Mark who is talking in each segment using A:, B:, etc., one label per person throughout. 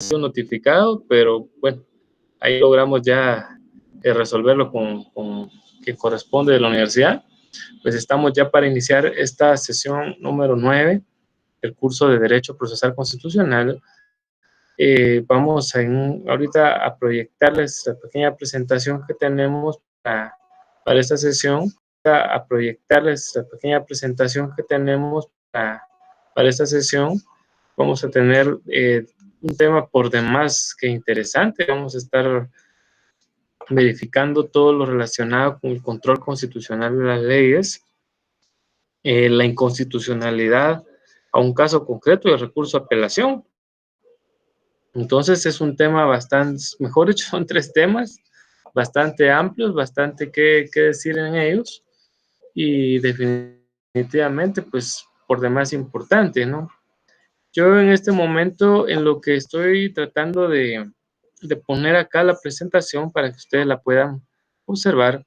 A: sido notificado, pero bueno, ahí logramos ya resolverlo con quien corresponde de la universidad. Pues estamos ya para iniciar esta sesión número 9, el curso de Derecho Procesal Constitucional. Vamos ahorita a proyectarles la pequeña presentación que tenemos para esta sesión. A proyectarles la pequeña presentación que tenemos para esta sesión. Vamos a tener un tema por demás que interesante. Vamos a estar verificando todo lo relacionado con el control constitucional de las leyes, la inconstitucionalidad a un caso concreto de recurso de apelación. Entonces es un tema bastante, mejor dicho, son 3 temas bastante amplios, bastante que decir en ellos y definitivamente pues por demás importante, ¿no? Yo en este momento en lo que estoy tratando de poner acá la presentación para que ustedes la puedan observar,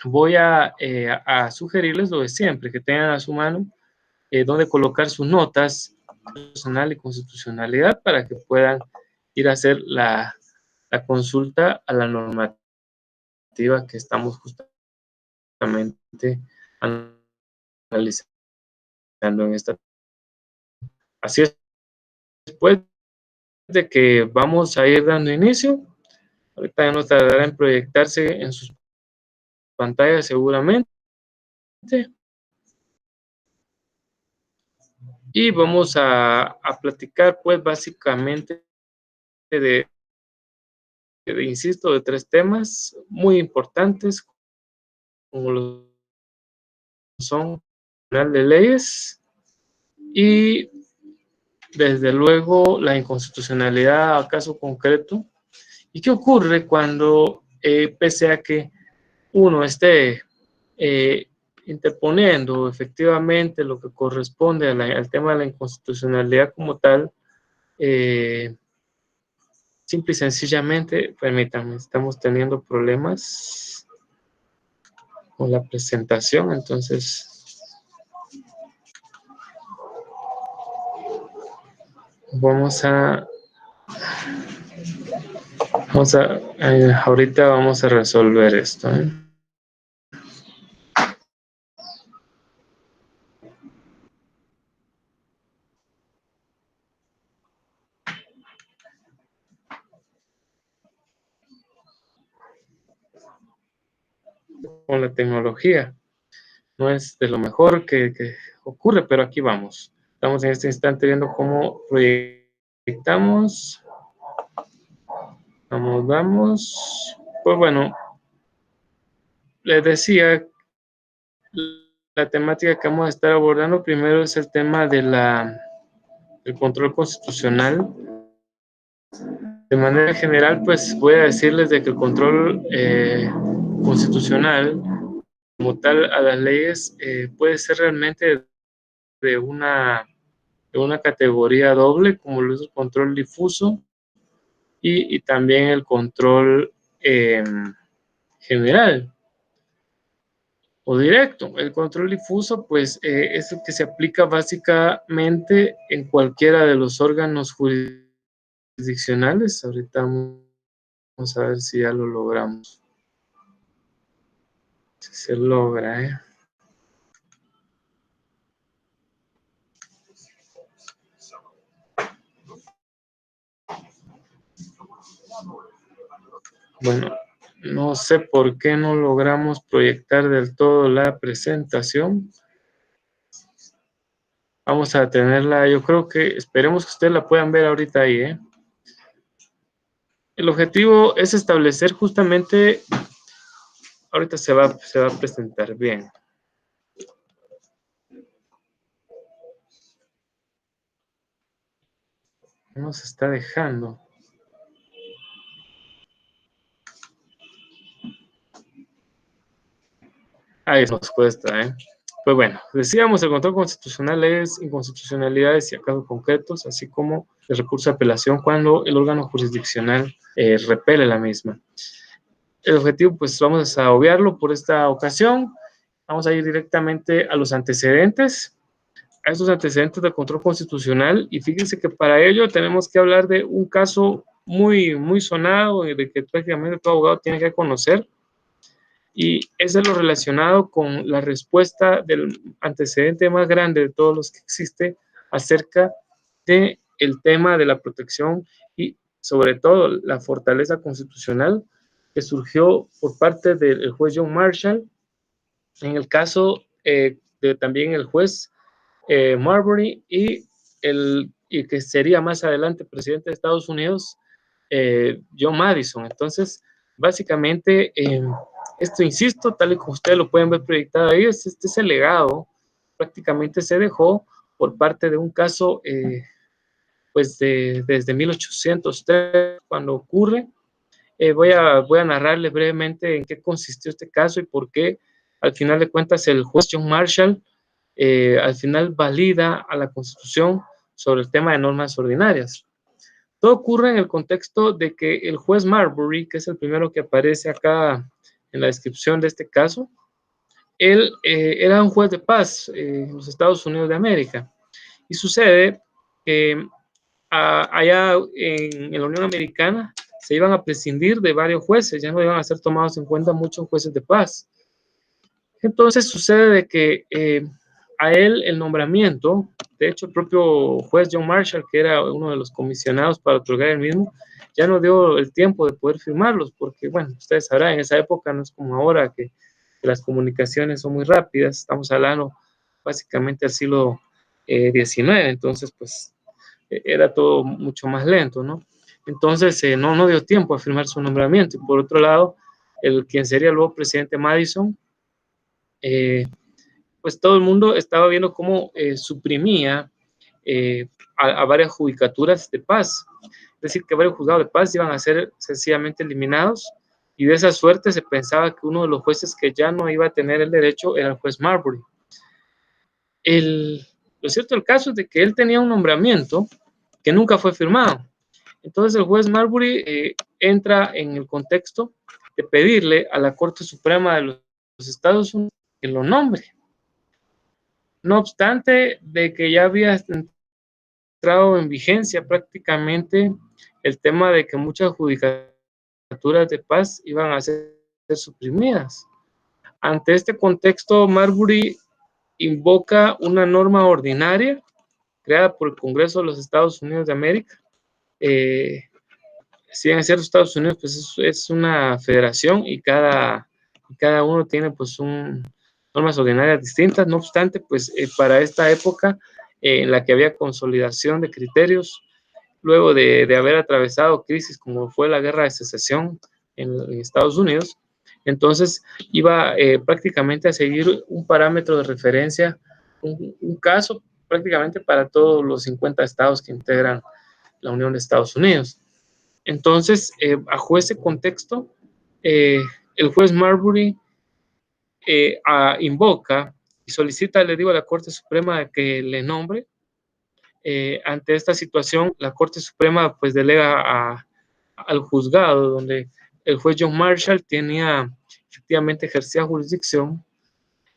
A: voy a sugerirles lo de siempre, que tengan a su mano donde colocar sus notas personal y constitucionalidad para que puedan ir a hacer la consulta a la normativa que estamos justamente analizando en esta. Así es, después de que vamos a ir dando inicio, ahorita ya no tardará en proyectarse en sus pantallas seguramente. Y vamos a platicar pues básicamente insisto, de 3 temas muy importantes, como lo son el de leyes y desde luego la inconstitucionalidad a caso concreto. ¿Y qué ocurre cuando, pese a que uno esté interponiendo efectivamente lo que corresponde al tema de la inconstitucionalidad como tal, simple y sencillamente, permítanme, estamos teniendo problemas con la presentación, entonces ahorita vamos a resolver esto, ¿eh? Con la tecnología no es de lo mejor que ocurre, pero aquí vamos. Estamos en este instante viendo cómo proyectamos. Vamos. Pues bueno, les decía, la temática que vamos a estar abordando primero es el tema del control constitucional. De manera general, pues voy a decirles de que el control constitucional como tal a las leyes puede ser realmente de una categoría doble, como lo es el control difuso y también el control general o directo. El control difuso, pues, es el que se aplica básicamente en cualquiera de los órganos jurisdiccionales. Ahorita vamos a ver si ya lo logramos. Si se logra, ¿eh? Bueno, no sé por qué no logramos proyectar del todo la presentación. Vamos a tenerla, yo creo que esperemos que ustedes la puedan ver ahorita ahí, ¿eh? El objetivo es establecer justamente, ahorita se va a presentar bien. No nos está dejando. Ahí nos cuesta, ¿eh? Pues bueno, decíamos, el control constitucional es inconstitucionalidades y acasos concretos, así como el recurso de apelación cuando el órgano jurisdiccional repele la misma. El objetivo, pues vamos a obviarlo por esta ocasión. Vamos a ir directamente a los antecedentes. a estos antecedentes de control constitucional, y fíjense que para ello tenemos que hablar de un caso muy sonado, de que prácticamente todo abogado tiene que conocer, y es de lo relacionado con la respuesta del antecedente más grande de todos los que existe acerca de el tema de la protección y sobre todo la fortaleza constitucional que surgió por parte del juez John Marshall en el caso de también el juez Marbury y que sería más adelante presidente de Estados Unidos, John Madison. Entonces, básicamente, esto, insisto, tal y como ustedes lo pueden ver proyectado ahí, ese legado prácticamente se dejó por parte de un caso, pues desde 1803, cuando ocurre. Voy a narrarles brevemente en qué consistió este caso y por qué, al final de cuentas, el juez John Marshall al final valida a la Constitución sobre el tema de normas ordinarias. Todo ocurre en el contexto de que el juez Marbury, que es el primero que aparece acá en la descripción de este caso, él era un juez de paz en los Estados Unidos de América. Y sucede que allá en la Unión Americana se iban a prescindir de varios jueces, ya no iban a ser tomados en cuenta muchos jueces de paz. Entonces sucede de que a él el nombramiento, de hecho el propio juez John Marshall, que era uno de los comisionados para otorgar el mismo, ya no dio el tiempo de poder firmarlos, porque bueno, ustedes sabrán, en esa época no es como ahora que las comunicaciones son muy rápidas, estamos hablando básicamente del siglo XIX, entonces pues era todo mucho más lento, ¿no? Entonces no dio tiempo a firmar su nombramiento. Y por otro lado, quien sería el nuevo presidente Madison, pues todo el mundo estaba viendo cómo suprimía a varias judicaturas de paz. Es decir, que varios juzgados de paz iban a ser sencillamente eliminados, y de esa suerte se pensaba que uno de los jueces que ya no iba a tener el derecho era el juez Marbury. Lo cierto del caso es de que él tenía un nombramiento que nunca fue firmado. Entonces el juez Marbury entra en el contexto de pedirle a la Corte Suprema de los Estados Unidos que lo nombre. No obstante de que ya había entrado en vigencia prácticamente el tema de que muchas judicaturas de paz iban a ser suprimidas. Ante este contexto, Marbury invoca una norma ordinaria creada por el Congreso de los Estados Unidos de América. Si en ciertos Estados Unidos pues es una federación y cada uno tiene pues normas ordinarias distintas. No obstante, pues para esta época en la que había consolidación de criterios, luego de haber atravesado crisis como fue la guerra de secesión en Estados Unidos, entonces iba prácticamente a seguir un parámetro de referencia, un caso prácticamente para todos los 50 estados que integran la Unión de Estados Unidos. Entonces, bajo ese contexto, el juez Marbury invoca y solicita, le digo, a la Corte Suprema que le nombre. Ante esta situación, la Corte Suprema pues delega al juzgado, donde el juez John Marshall efectivamente ejercía jurisdicción,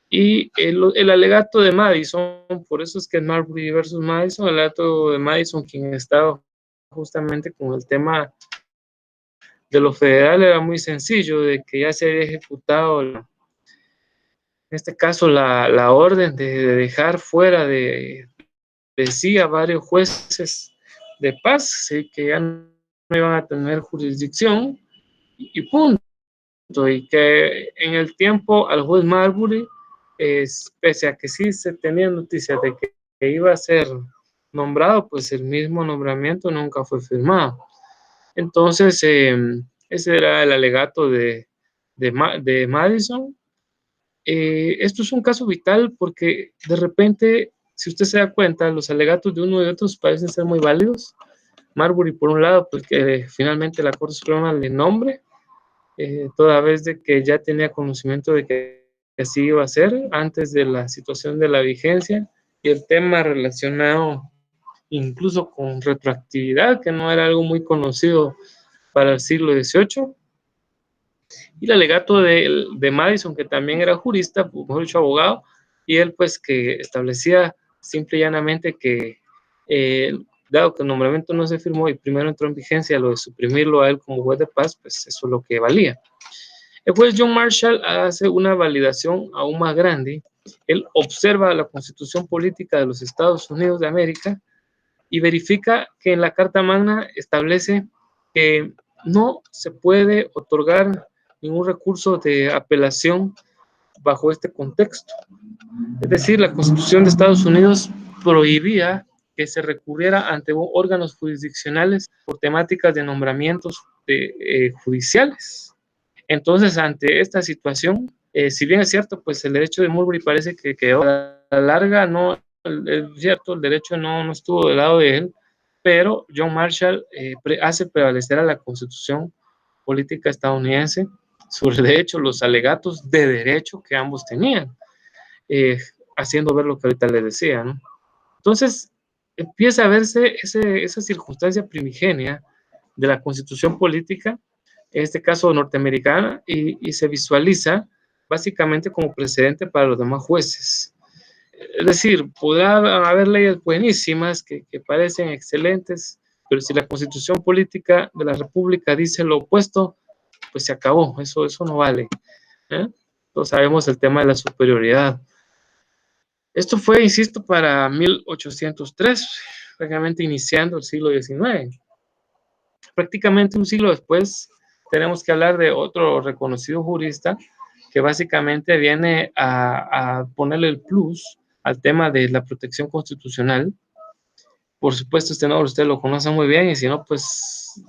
A: y el alegato de Madison, por eso es que es Marbury versus Madison, el alegato de Madison, quien estaba justamente con el tema de lo federal, era muy sencillo, de que ya se había ejecutado, en este caso, la orden de dejar fuera de sí a varios jueces de paz, ¿sí? Que ya no iban a tener jurisdicción, y punto. Y que en el tiempo al juez Marbury, pese a que sí se tenía noticias de que iba a ser nombrado, pues el mismo nombramiento nunca fue firmado. Entonces, ese era el alegato de Madison. Esto es un caso vital porque de repente, si usted se da cuenta, los alegatos de uno y de otros parecen ser muy válidos. Marbury, por un lado, pues que finalmente la Corte Suprema le nombre, toda vez de que ya tenía conocimiento de que así iba a ser antes de la situación de la vigencia, y el tema relacionado incluso con retroactividad, que no era algo muy conocido para el siglo XVIII, y el alegato de Madison, que también era jurista, mejor dicho, abogado, y él pues que establecía simple y llanamente que, dado que el nombramiento no se firmó y primero entró en vigencia lo de suprimirlo a él como juez de paz, pues eso es lo que valía. El juez John Marshall hace una validación aún más grande. Él observa la Constitución Política de los Estados Unidos de América y verifica que en la Carta Magna establece que no se puede otorgar ningún recurso de apelación bajo este contexto. Es decir, la Constitución de Estados Unidos prohibía que se recurriera ante órganos jurisdiccionales por temáticas de nombramientos judiciales. Entonces, ante esta situación, si bien es cierto, pues el derecho de Marbury parece que quedó a la larga, no, es cierto, el derecho no estuvo del lado de él, pero John Marshall hace prevalecer a la Constitución política estadounidense sobre, de hecho, los alegatos de derecho que ambos tenían, haciendo ver lo que ahorita les decía, ¿no? Entonces, empieza a verse esa circunstancia primigenia de la Constitución política, en este caso norteamericana, y se visualiza básicamente como precedente para los demás jueces. Es decir, podrá haber leyes buenísimas que parecen excelentes, pero si la Constitución política de la República dice lo opuesto, pues se acabó, eso no vale. Todos sabemos el tema de la superioridad. Esto fue, insisto, para 1803, prácticamente iniciando el siglo XIX. Prácticamente un siglo después, tenemos que hablar de otro reconocido jurista que básicamente viene a ponerle el plus al tema de la protección constitucional. Por supuesto, este nombre usted lo conoce muy bien, y si no, pues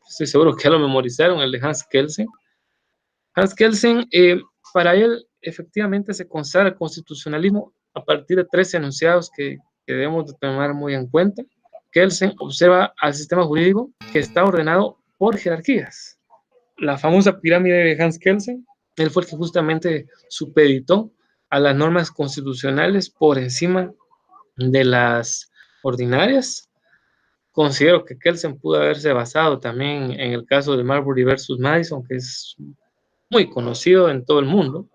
A: estoy seguro que ya lo memorizaron, el de Hans Kelsen. Hans Kelsen, para él, efectivamente se consagra el constitucionalismo a partir de 3 enunciados que debemos de tomar muy en cuenta. Kelsen observa al sistema jurídico que está ordenado por jerarquías. La famosa pirámide de Hans Kelsen, él fue el que justamente supeditó a las normas constitucionales por encima de las ordinarias. Considero que Kelsen pudo haberse basado también en el caso de Marbury versus Madison, que es muy conocido en todo el mundo.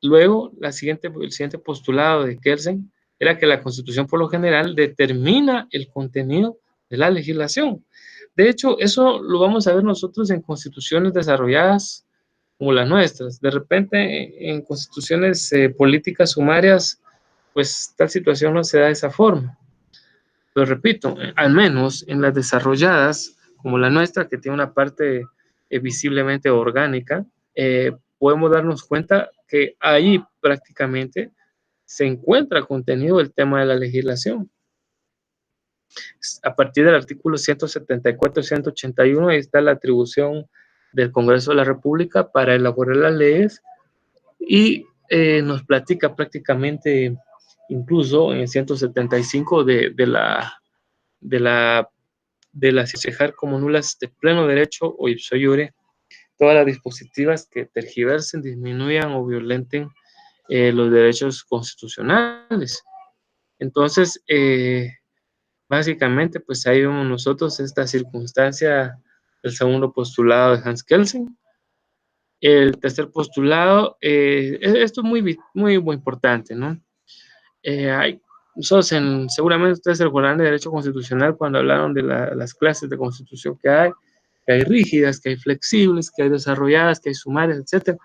A: Luego, el siguiente postulado de Kelsen era que la Constitución por lo general determina el contenido de la legislación. De hecho, eso lo vamos a ver nosotros en constituciones desarrolladas como las nuestras. De repente, en constituciones políticas sumarias, pues tal situación no se da de esa forma. Pero repito, al menos en las desarrolladas, como la nuestra, que tiene una parte visiblemente orgánica, podemos darnos cuenta que ahí prácticamente se encuentra el contenido del tema de la legislación. A partir del artículo 174 y 181, ahí está la atribución del Congreso de la República para elaborar las leyes, y nos platica prácticamente, incluso en el 175, de dejar como nulas de pleno derecho o ipso iure todas las dispositivas que tergiversen, disminuyan o violenten los derechos constitucionales. Entonces, básicamente, pues ahí vemos nosotros esta circunstancia del segundo postulado de Hans Kelsen. El tercer postulado, esto es muy importante, ¿no? Seguramente ustedes se recordarán de derecho constitucional cuando hablaron de las clases de constitución que hay rígidas, que hay flexibles, que hay desarrolladas, que hay sumarias, etc.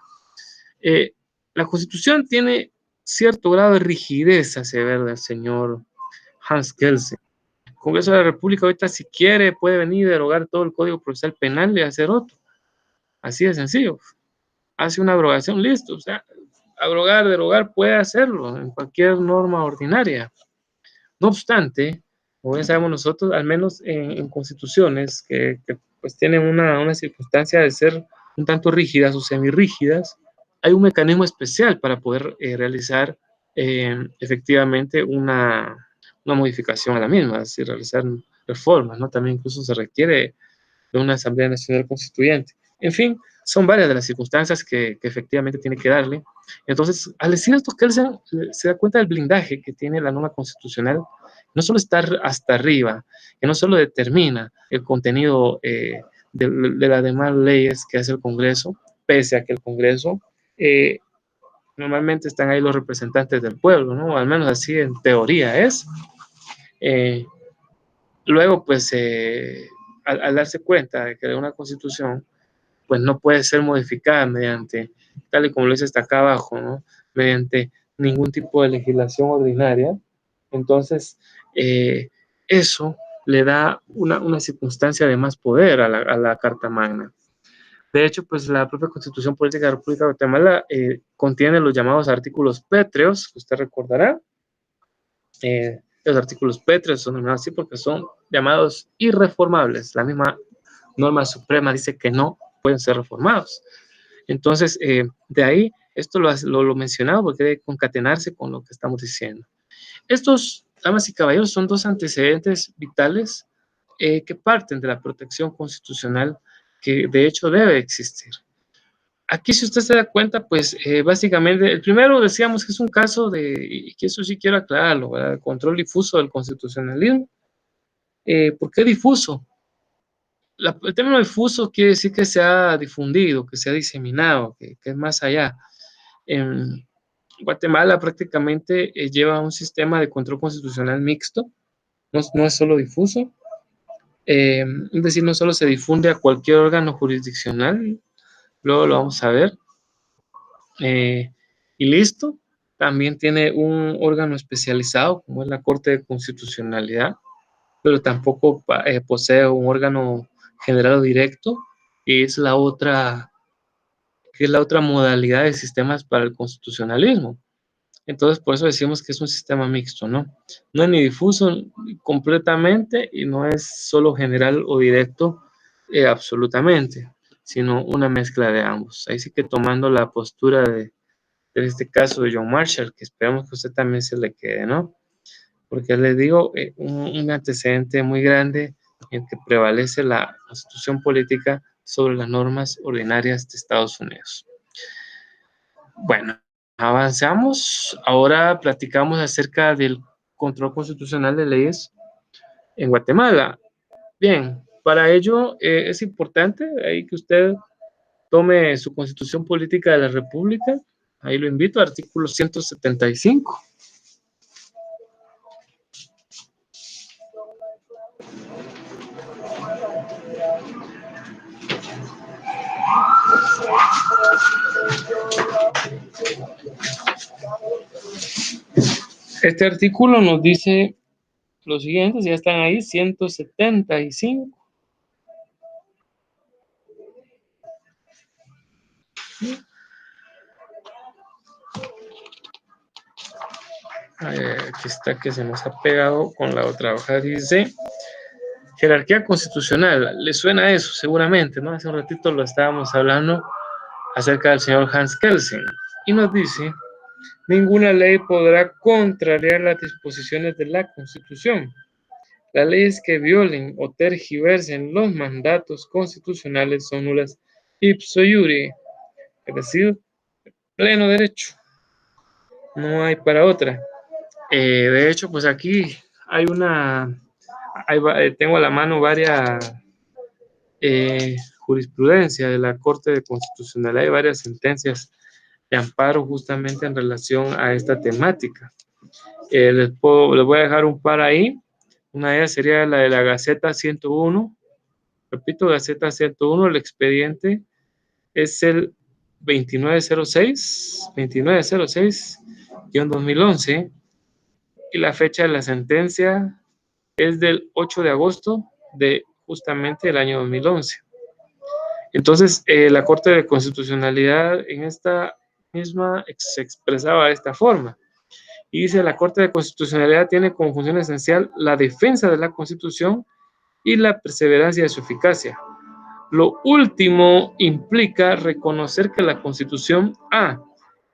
A: La Constitución tiene cierto grado de rigidez, hace ver del señor Hans Kelsen. El Congreso de la República ahorita, si quiere, puede venir a derogar todo el Código Procesal Penal y hacer otro. Así de sencillo. Hace una abrogación, listo. O sea, derogar, puede hacerlo en cualquier norma ordinaria. No obstante, como bien sabemos nosotros, al menos en constituciones que pues tienen una circunstancia de ser un tanto rígidas o semirrígidas, hay un mecanismo especial para poder realizar efectivamente una modificación a la misma, es decir, realizar reformas, ¿no? También incluso se requiere de una Asamblea Nacional Constituyente. En fin, son varias de las circunstancias que efectivamente tiene que darle. Entonces, al decir esto, Kelsen se da cuenta del blindaje que tiene la norma constitucional, no solo estar hasta arriba, que no solo determina el contenido de las demás leyes que hace el Congreso, pese a que el Congreso Normalmente están ahí los representantes del pueblo, ¿no? O al menos así en teoría es. Eh, Luego, pues, al darse cuenta de que una constitución, pues no puede ser modificada mediante, tal y como lo dice hasta acá abajo, ¿no? Mediante ningún tipo de legislación ordinaria. Entonces, eso le da una circunstancia de más poder a la Carta Magna. De hecho, pues la propia Constitución Política de la República de Guatemala contiene los llamados artículos pétreos, que usted recordará. Los artículos pétreos son llamados así porque son llamados irreformables. La misma norma suprema dice que no pueden ser reformados. Entonces, de ahí, esto lo mencionado porque debe concatenarse con lo que estamos diciendo. Estos, damas y caballeros, son dos antecedentes vitales que parten de la protección constitucional que de hecho debe existir. Aquí, si usted se da cuenta, pues básicamente, el primero decíamos que es un caso de, y que eso sí quiero aclararlo, ¿verdad? El control difuso del constitucionalismo. ¿Por qué difuso? El término difuso quiere decir que se ha difundido, que se ha diseminado, que es más allá. En Guatemala prácticamente lleva un sistema de control constitucional mixto, no es solo difuso, es decir, no solo se difunde a cualquier órgano jurisdiccional, luego lo vamos a ver, y listo, también tiene un órgano especializado, como es la Corte de Constitucionalidad, pero tampoco posee un órgano general o directo, que es la otra modalidad de sistemas para el constitucionalismo. Entonces, por eso decimos que es un sistema mixto, ¿no? No es ni difuso completamente y no es solo general o directo absolutamente, sino una mezcla de ambos. Ahí sí que tomando la postura de este caso de John Marshall, que esperamos que a usted también se le quede, ¿no? Porque les digo, un antecedente muy grande en el que prevalece la constitución política sobre las normas ordinarias de Estados Unidos. Bueno, avanzamos. Ahora platicamos acerca del control constitucional de leyes en Guatemala. Bien, para ello es importante ahí que usted tome su constitución política de la República. Ahí lo invito, artículo 175. Este artículo nos dice lo siguiente, ya están ahí, 175. Aquí está que se nos ha pegado con la otra hoja, dice jerarquía constitucional. ¿Le suena eso? Seguramente, ¿no? Hace un ratito lo estábamos hablando acerca del señor Hans Kelsen y nos dice, ninguna ley podrá contrariar las disposiciones de la Constitución. Las leyes que violen o tergiversen los mandatos constitucionales son nulas ipso iure, es decir, pleno derecho. No hay para otra. De hecho, pues aquí hay tengo a la mano varias jurisprudencia de la Corte de Constitucionalidad y varias sentencias de amparo justamente en relación a esta temática. Les voy a dejar un par ahí. Una de ellas sería la de la Gaceta 101. Repito, Gaceta 101, el expediente es el 2906-2011 y la fecha de la sentencia es del 8 de agosto de justamente el año 2011. Entonces, la Corte de Constitucionalidad en esta misma se expresaba de esta forma. Y dice, la Corte de Constitucionalidad tiene como función esencial la defensa de la Constitución y la perseverancia de su eficacia. Lo último implica reconocer que la Constitución A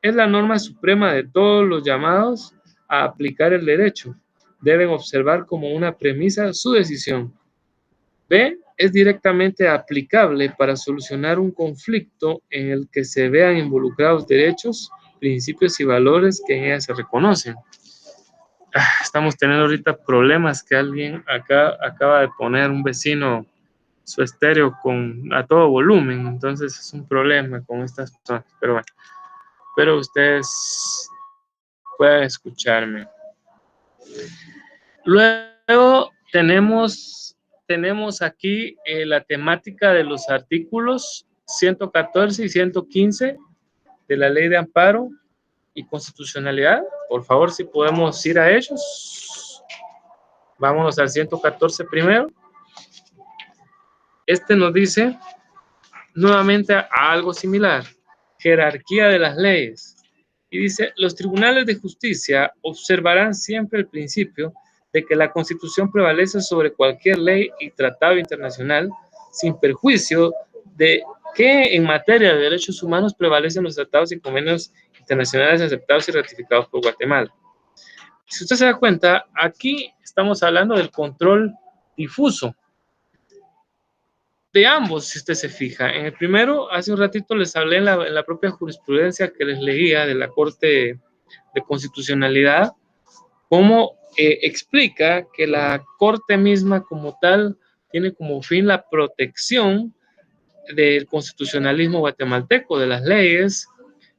A: es la norma suprema de todos los llamados a aplicar el derecho. Deben observar como una premisa su decisión. B es directamente aplicable para solucionar un conflicto en el que se vean involucrados derechos, principios y valores que en ella se reconocen. Estamos teniendo ahorita problemas que alguien acá acaba de poner un vecino su estéreo a todo volumen, entonces es un problema con estas personas, pero bueno. Espero ustedes puedan escucharme. Luego tenemos aquí la temática de los artículos 114 y 115 de la Ley de Amparo y Constitucionalidad. Por favor, si podemos ir a ellos. Vámonos al 114 primero. Este nos dice nuevamente a algo similar: jerarquía de las leyes. Y dice: los tribunales de justicia observarán siempre el principio de que la Constitución prevalece sobre cualquier ley y tratado internacional, sin perjuicio de que en materia de derechos humanos prevalecen los tratados y convenios internacionales aceptados y ratificados por Guatemala. Si usted se da cuenta, aquí estamos hablando del control difuso de ambos, si usted se fija. En el primero, hace un ratito les hablé en la propia jurisprudencia que les leía de la Corte de Constitucionalidad, cómo explica que la Corte misma como tal tiene como fin la protección del constitucionalismo guatemalteco, de las leyes,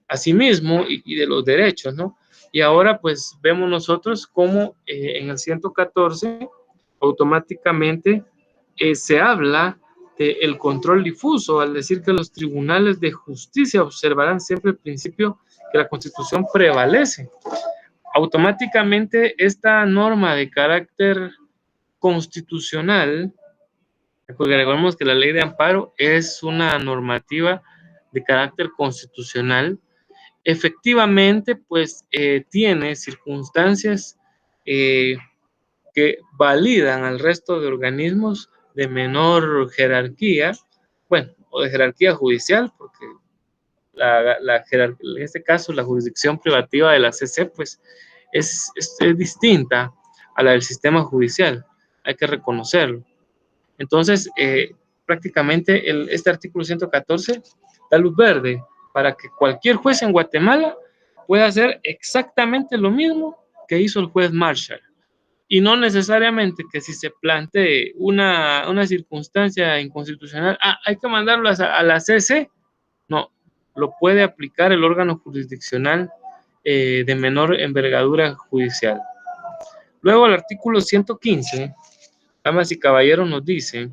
A: asimismo, y de los derechos, ¿no? Y ahora pues vemos nosotros cómo en el 114 automáticamente se habla del control difuso, al decir que los tribunales de justicia observarán siempre el principio que la Constitución prevalece. Automáticamente esta norma de carácter constitucional, porque recordemos que la Ley de Amparo es una normativa de carácter constitucional, efectivamente pues tiene circunstancias que validan al resto de organismos de menor jerarquía, bueno, o de jerarquía judicial, porque en este caso la jurisdicción privativa de la CC pues es distinta a la del sistema judicial, hay que reconocerlo. Entonces, prácticamente este artículo 114 da luz verde para que cualquier juez en Guatemala pueda hacer exactamente lo mismo que hizo el juez Marshall. Y no necesariamente que si se plantee una circunstancia inconstitucional, hay que mandarlo a la CC. No, lo puede aplicar el órgano jurisdiccional de menor envergadura judicial. Luego el artículo 115, damas y caballeros, nos dice: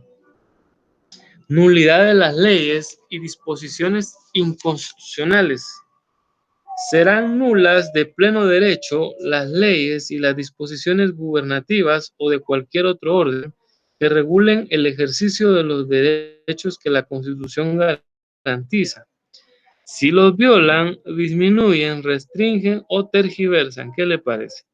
A: nulidad de las leyes y disposiciones inconstitucionales. Serán nulas de pleno derecho las leyes y las disposiciones gubernativas o de cualquier otro orden que regulen el ejercicio de los derechos que la Constitución garantiza. Si los violan, disminuyen, restringen o tergiversan. ¿Qué le parece?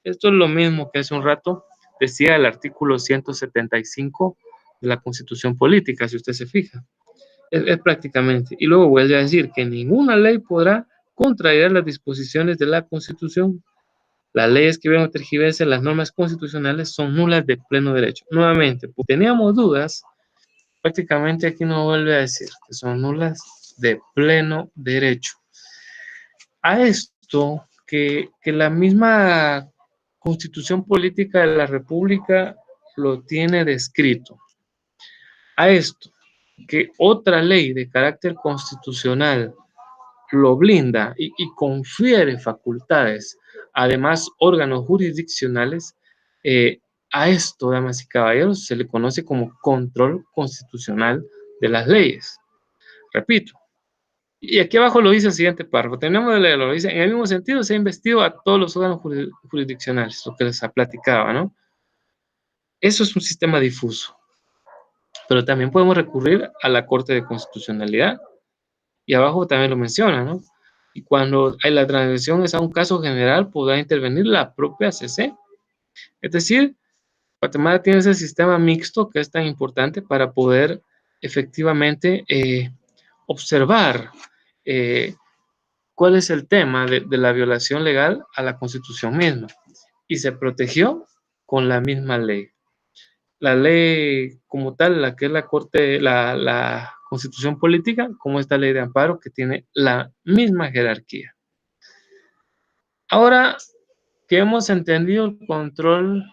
A: Esto es lo mismo que hace un rato decía el artículo 175 de la Constitución Política, si usted se fija. Es prácticamente. Y luego vuelve a decir que ninguna ley podrá contrariar las disposiciones de la Constitución. Las leyes que ven o tergiversen las normas constitucionales son nulas de pleno derecho. Nuevamente, pues, teníamos dudas, prácticamente aquí nos vuelve a decir que son nulas de pleno derecho. A esto que la misma Constitución Política de la República lo tiene descrito. A esto que otra ley de carácter constitucional lo blinda y confiere facultades, además órganos jurisdiccionales, a esto, damas y caballeros, se le conoce como control constitucional de las leyes. Repito, y aquí abajo lo dice el siguiente párrafo, tenemos de leerlo, lo dice: en el mismo sentido se ha investido a todos los órganos jurisdiccionales, lo que les platicaba, ¿no? Eso es un sistema difuso, pero también podemos recurrir a la Corte de Constitucionalidad, y abajo también lo menciona, ¿no? Y cuando hay la transgresión es a un caso general, podrá intervenir la propia CC. Es decir, Guatemala tiene ese sistema mixto que es tan importante para poder efectivamente observar cuál es el tema de la violación legal a la Constitución misma. Y se protegió con la misma ley. La ley como tal, la que es la Corte, la Constitución Política, como esta ley de amparo que tiene la misma jerarquía. Ahora que hemos entendido el control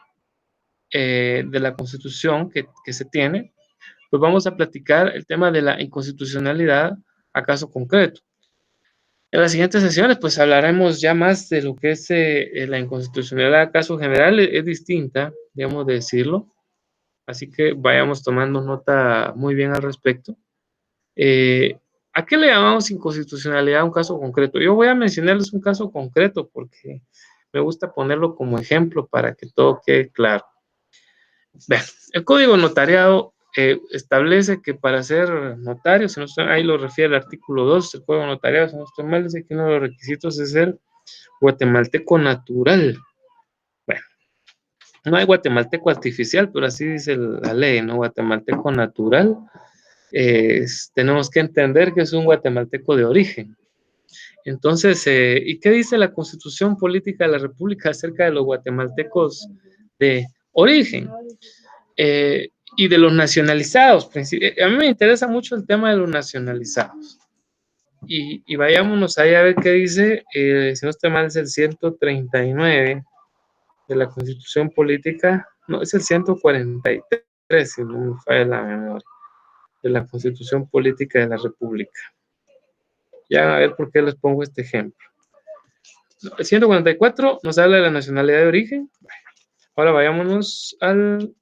A: de la Constitución que se tiene, pues vamos a platicar el tema de la inconstitucionalidad a caso concreto. En las siguientes sesiones, pues hablaremos ya más de lo que es la inconstitucionalidad. Caso general es distinta, digamos, de decirlo. Así que vayamos tomando nota muy bien al respecto. Eh, ¿A qué le llamamos inconstitucionalidad a un caso concreto? Yo voy a mencionarles un caso concreto porque me gusta ponerlo como ejemplo para que todo quede claro. Vean, el Código Notariado establece que para ser notario, si no estoy, ahí lo refiere el artículo 2 del Código Notariado, si no estoy mal, dice que uno de los requisitos es ser guatemalteco natural. Bueno, no hay guatemalteco artificial, pero así dice la ley, ¿no? Guatemalteco natural. Tenemos que entender que es un guatemalteco de origen. Entonces, ¿y qué dice la Constitución Política de la República acerca de los guatemaltecos de origen? Y de los nacionalizados. A mí me interesa mucho el tema de los nacionalizados. Y vayámonos ahí a ver qué dice, si no estoy mal, es el 139 de la Constitución Política, no, es el 143, si no me falla la memoria, de la Constitución Política de la República. Ya a ver por qué les pongo este ejemplo. El 144 nos habla de la nacionalidad de origen. Ahora vayámonos al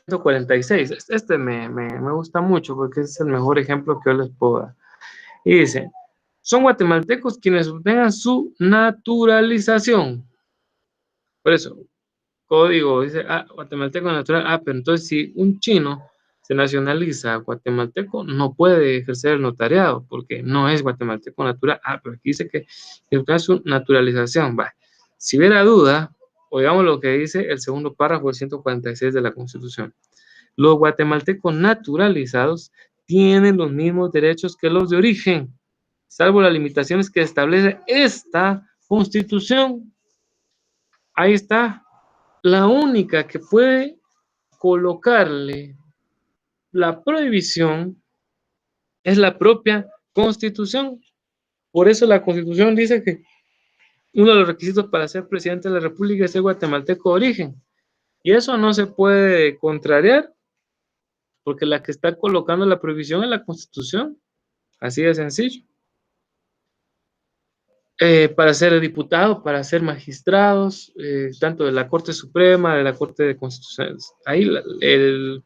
A: 146. Este me gusta mucho porque es el mejor ejemplo que yo les puedo dar. Y dice, son guatemaltecos quienes obtengan su naturalización. Por eso, código dice, guatemalteco natural. Pero entonces si un chino se nacionaliza guatemalteco, no puede ejercer el notariado porque no es guatemalteco natural. Pero aquí dice que obtenga su naturalización. Va. Si hubiera duda, oigamos lo que dice el segundo párrafo del 146 de la Constitución. Los guatemaltecos naturalizados tienen los mismos derechos que los de origen, salvo las limitaciones que establece esta Constitución. Ahí está. La única que puede colocarle la prohibición es la propia Constitución. Por eso la Constitución dice que uno de los requisitos para ser presidente de la República es ser guatemalteco de origen. Y eso no se puede contrariar, porque la que está colocando la prohibición es la Constitución. Así de sencillo. Para ser diputados, para ser magistrados, tanto de la Corte Suprema, de la Corte de Constitución, ahí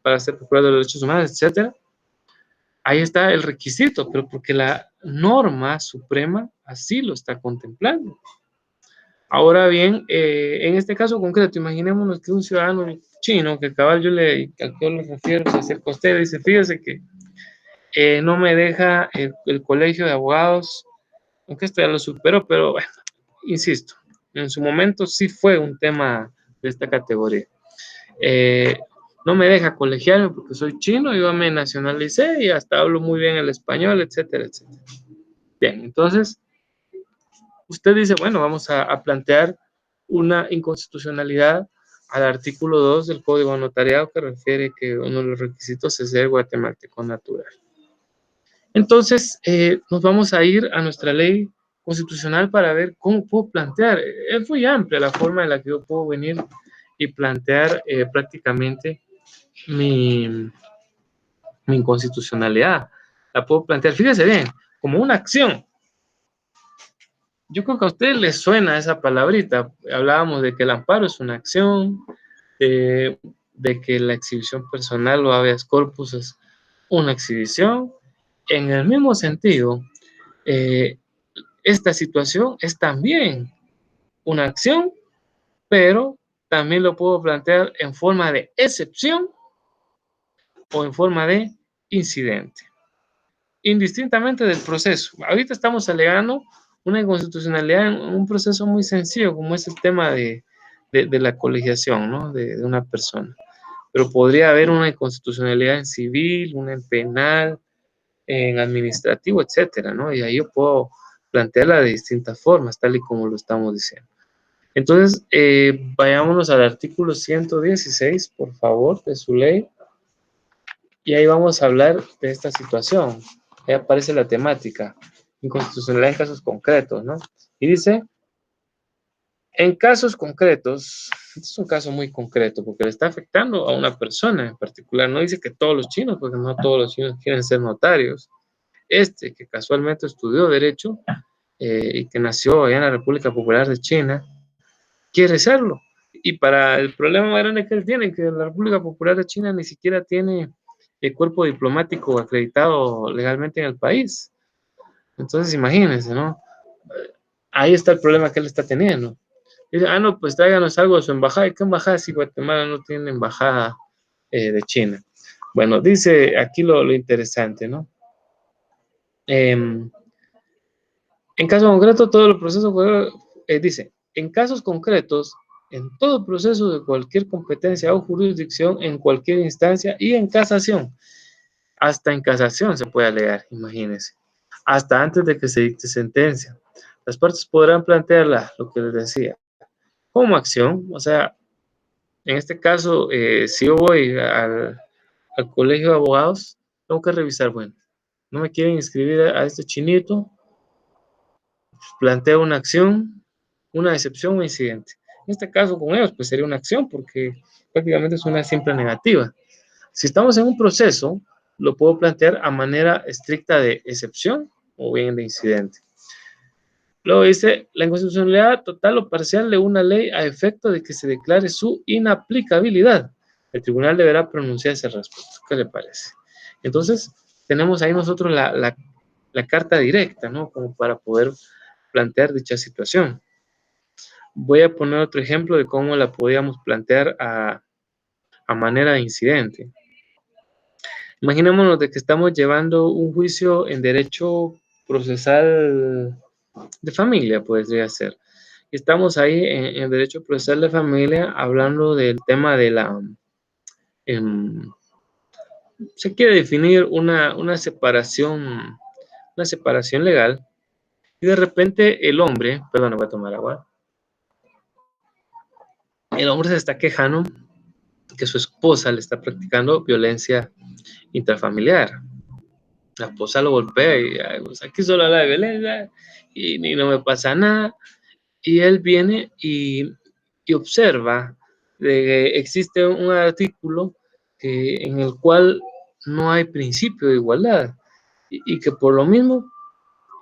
A: para ser procurador de derechos humanos, etcétera. Ahí está el requisito, pero porque la norma suprema así lo está contemplando. Ahora bien, en este caso concreto, imaginémonos que un ciudadano chino, que cabal yo le refiero, se acerca a usted y dice, fíjese que no me deja el colegio de abogados, aunque esto ya lo superó, pero bueno, insisto, en su momento sí fue un tema de esta categoría. No me deja colegiarme porque soy chino, yo me nacionalicé y hasta hablo muy bien el español, etcétera, etcétera. Bien, entonces usted dice, bueno, vamos a plantear una inconstitucionalidad al artículo 2 del Código Notariado que refiere que uno de los requisitos es ser guatemalteco natural. Entonces, nos vamos a ir a nuestra ley constitucional para ver cómo puedo plantear. Es muy amplia la forma en la que yo puedo venir y plantear prácticamente mi inconstitucionalidad. La puedo plantear, fíjese bien, como una acción. Yo creo que a ustedes les suena esa palabrita. Hablábamos de que el amparo es una acción, de que la exhibición personal o habeas corpus es una exhibición. En el mismo sentido, esta situación es también una acción, pero también lo puedo plantear en forma de excepción o en forma de incidente, indistintamente del proceso. Ahorita estamos alegando una inconstitucionalidad en un proceso muy sencillo, como es el tema de la colegiación, ¿no? de una persona. Pero podría haber una inconstitucionalidad en civil, una en penal, en administrativo, etcétera, ¿no? Y ahí yo puedo plantearla de distintas formas, tal y como lo estamos diciendo. Entonces, vayámonos al artículo 116, por favor, de su ley. Y ahí vamos a hablar de esta situación. Ahí aparece la temática, inconstitucionalidad en casos concretos, ¿no? Y dice, en casos concretos, este es un caso muy concreto porque le está afectando a una persona en particular. No dice que todos los chinos, porque no todos los chinos quieren ser notarios. que casualmente estudió Derecho y que nació allá en la República Popular de China, quiere serlo. Y para el problema más grande que él tiene, que la República Popular de China ni siquiera tiene el cuerpo diplomático acreditado legalmente en el país. Entonces, imagínense, ¿no? Ahí está el problema que él está teniendo. Dice, no, pues tráiganos algo de su embajada. ¿Y qué embajada si Guatemala no tiene embajada de China? Bueno, dice aquí lo interesante, ¿no? En caso concreto, todo el proceso dice, en casos concretos, en todo proceso de cualquier competencia o jurisdicción, en cualquier instancia y en casación, hasta en casación se puede alegar, imagínense, hasta antes de que se dicte sentencia. Las partes podrán plantearla, lo que les decía, como acción, o sea, en este caso, si yo voy al colegio de abogados, tengo que revisar, bueno, no me quieren inscribir a este chinito, planteo una acción, una excepción o incidente. En este caso con ellos, pues sería una acción porque prácticamente es una simple negativa. Si estamos en un proceso, lo puedo plantear a manera estricta de excepción o bien de incidente. Luego dice, la inconstitucionalidad total o parcial de una ley a efecto de que se declare su inaplicabilidad. El tribunal deberá pronunciarse al respecto. ¿Qué le parece? Entonces, tenemos ahí nosotros la carta directa, ¿no? Como para poder plantear dicha situación. Voy a poner otro ejemplo de cómo la podíamos plantear a manera de incidente. Imaginémonos de que estamos llevando un juicio en derecho procesal de familia, podría ser. Estamos ahí en derecho procesal de familia hablando del tema de la... se quiere definir una separación legal y de repente el hombre, perdón, voy a tomar agua, el hombre se está quejando que su esposa le está practicando violencia intrafamiliar. La esposa lo golpea y pues aquí solo habla de violencia y no me pasa nada. Y él viene y observa que existe un artículo en el cual no hay principio de igualdad y que por lo mismo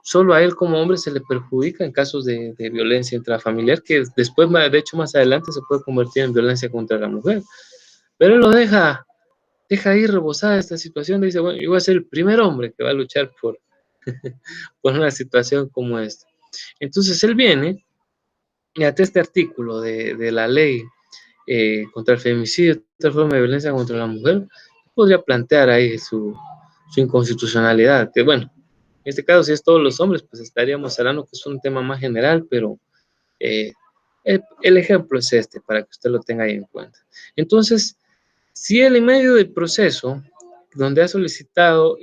A: solo a él como hombre se le perjudica en casos de violencia intrafamiliar, que después, de hecho, más adelante se puede convertir en violencia contra la mujer. Pero él lo deja ahí rebosada esta situación, dice, bueno, yo voy a ser el primer hombre que va a luchar por una situación como esta. Entonces él viene y ante este artículo de la ley contra el femicidio, otra forma de violencia contra la mujer, podría plantear ahí su inconstitucionalidad, que bueno, en este caso si es todos los hombres, pues estaríamos hablando que es un tema más general, pero el ejemplo es este, para que usted lo tenga ahí en cuenta. Entonces, si él en medio del proceso, donde ha solicitado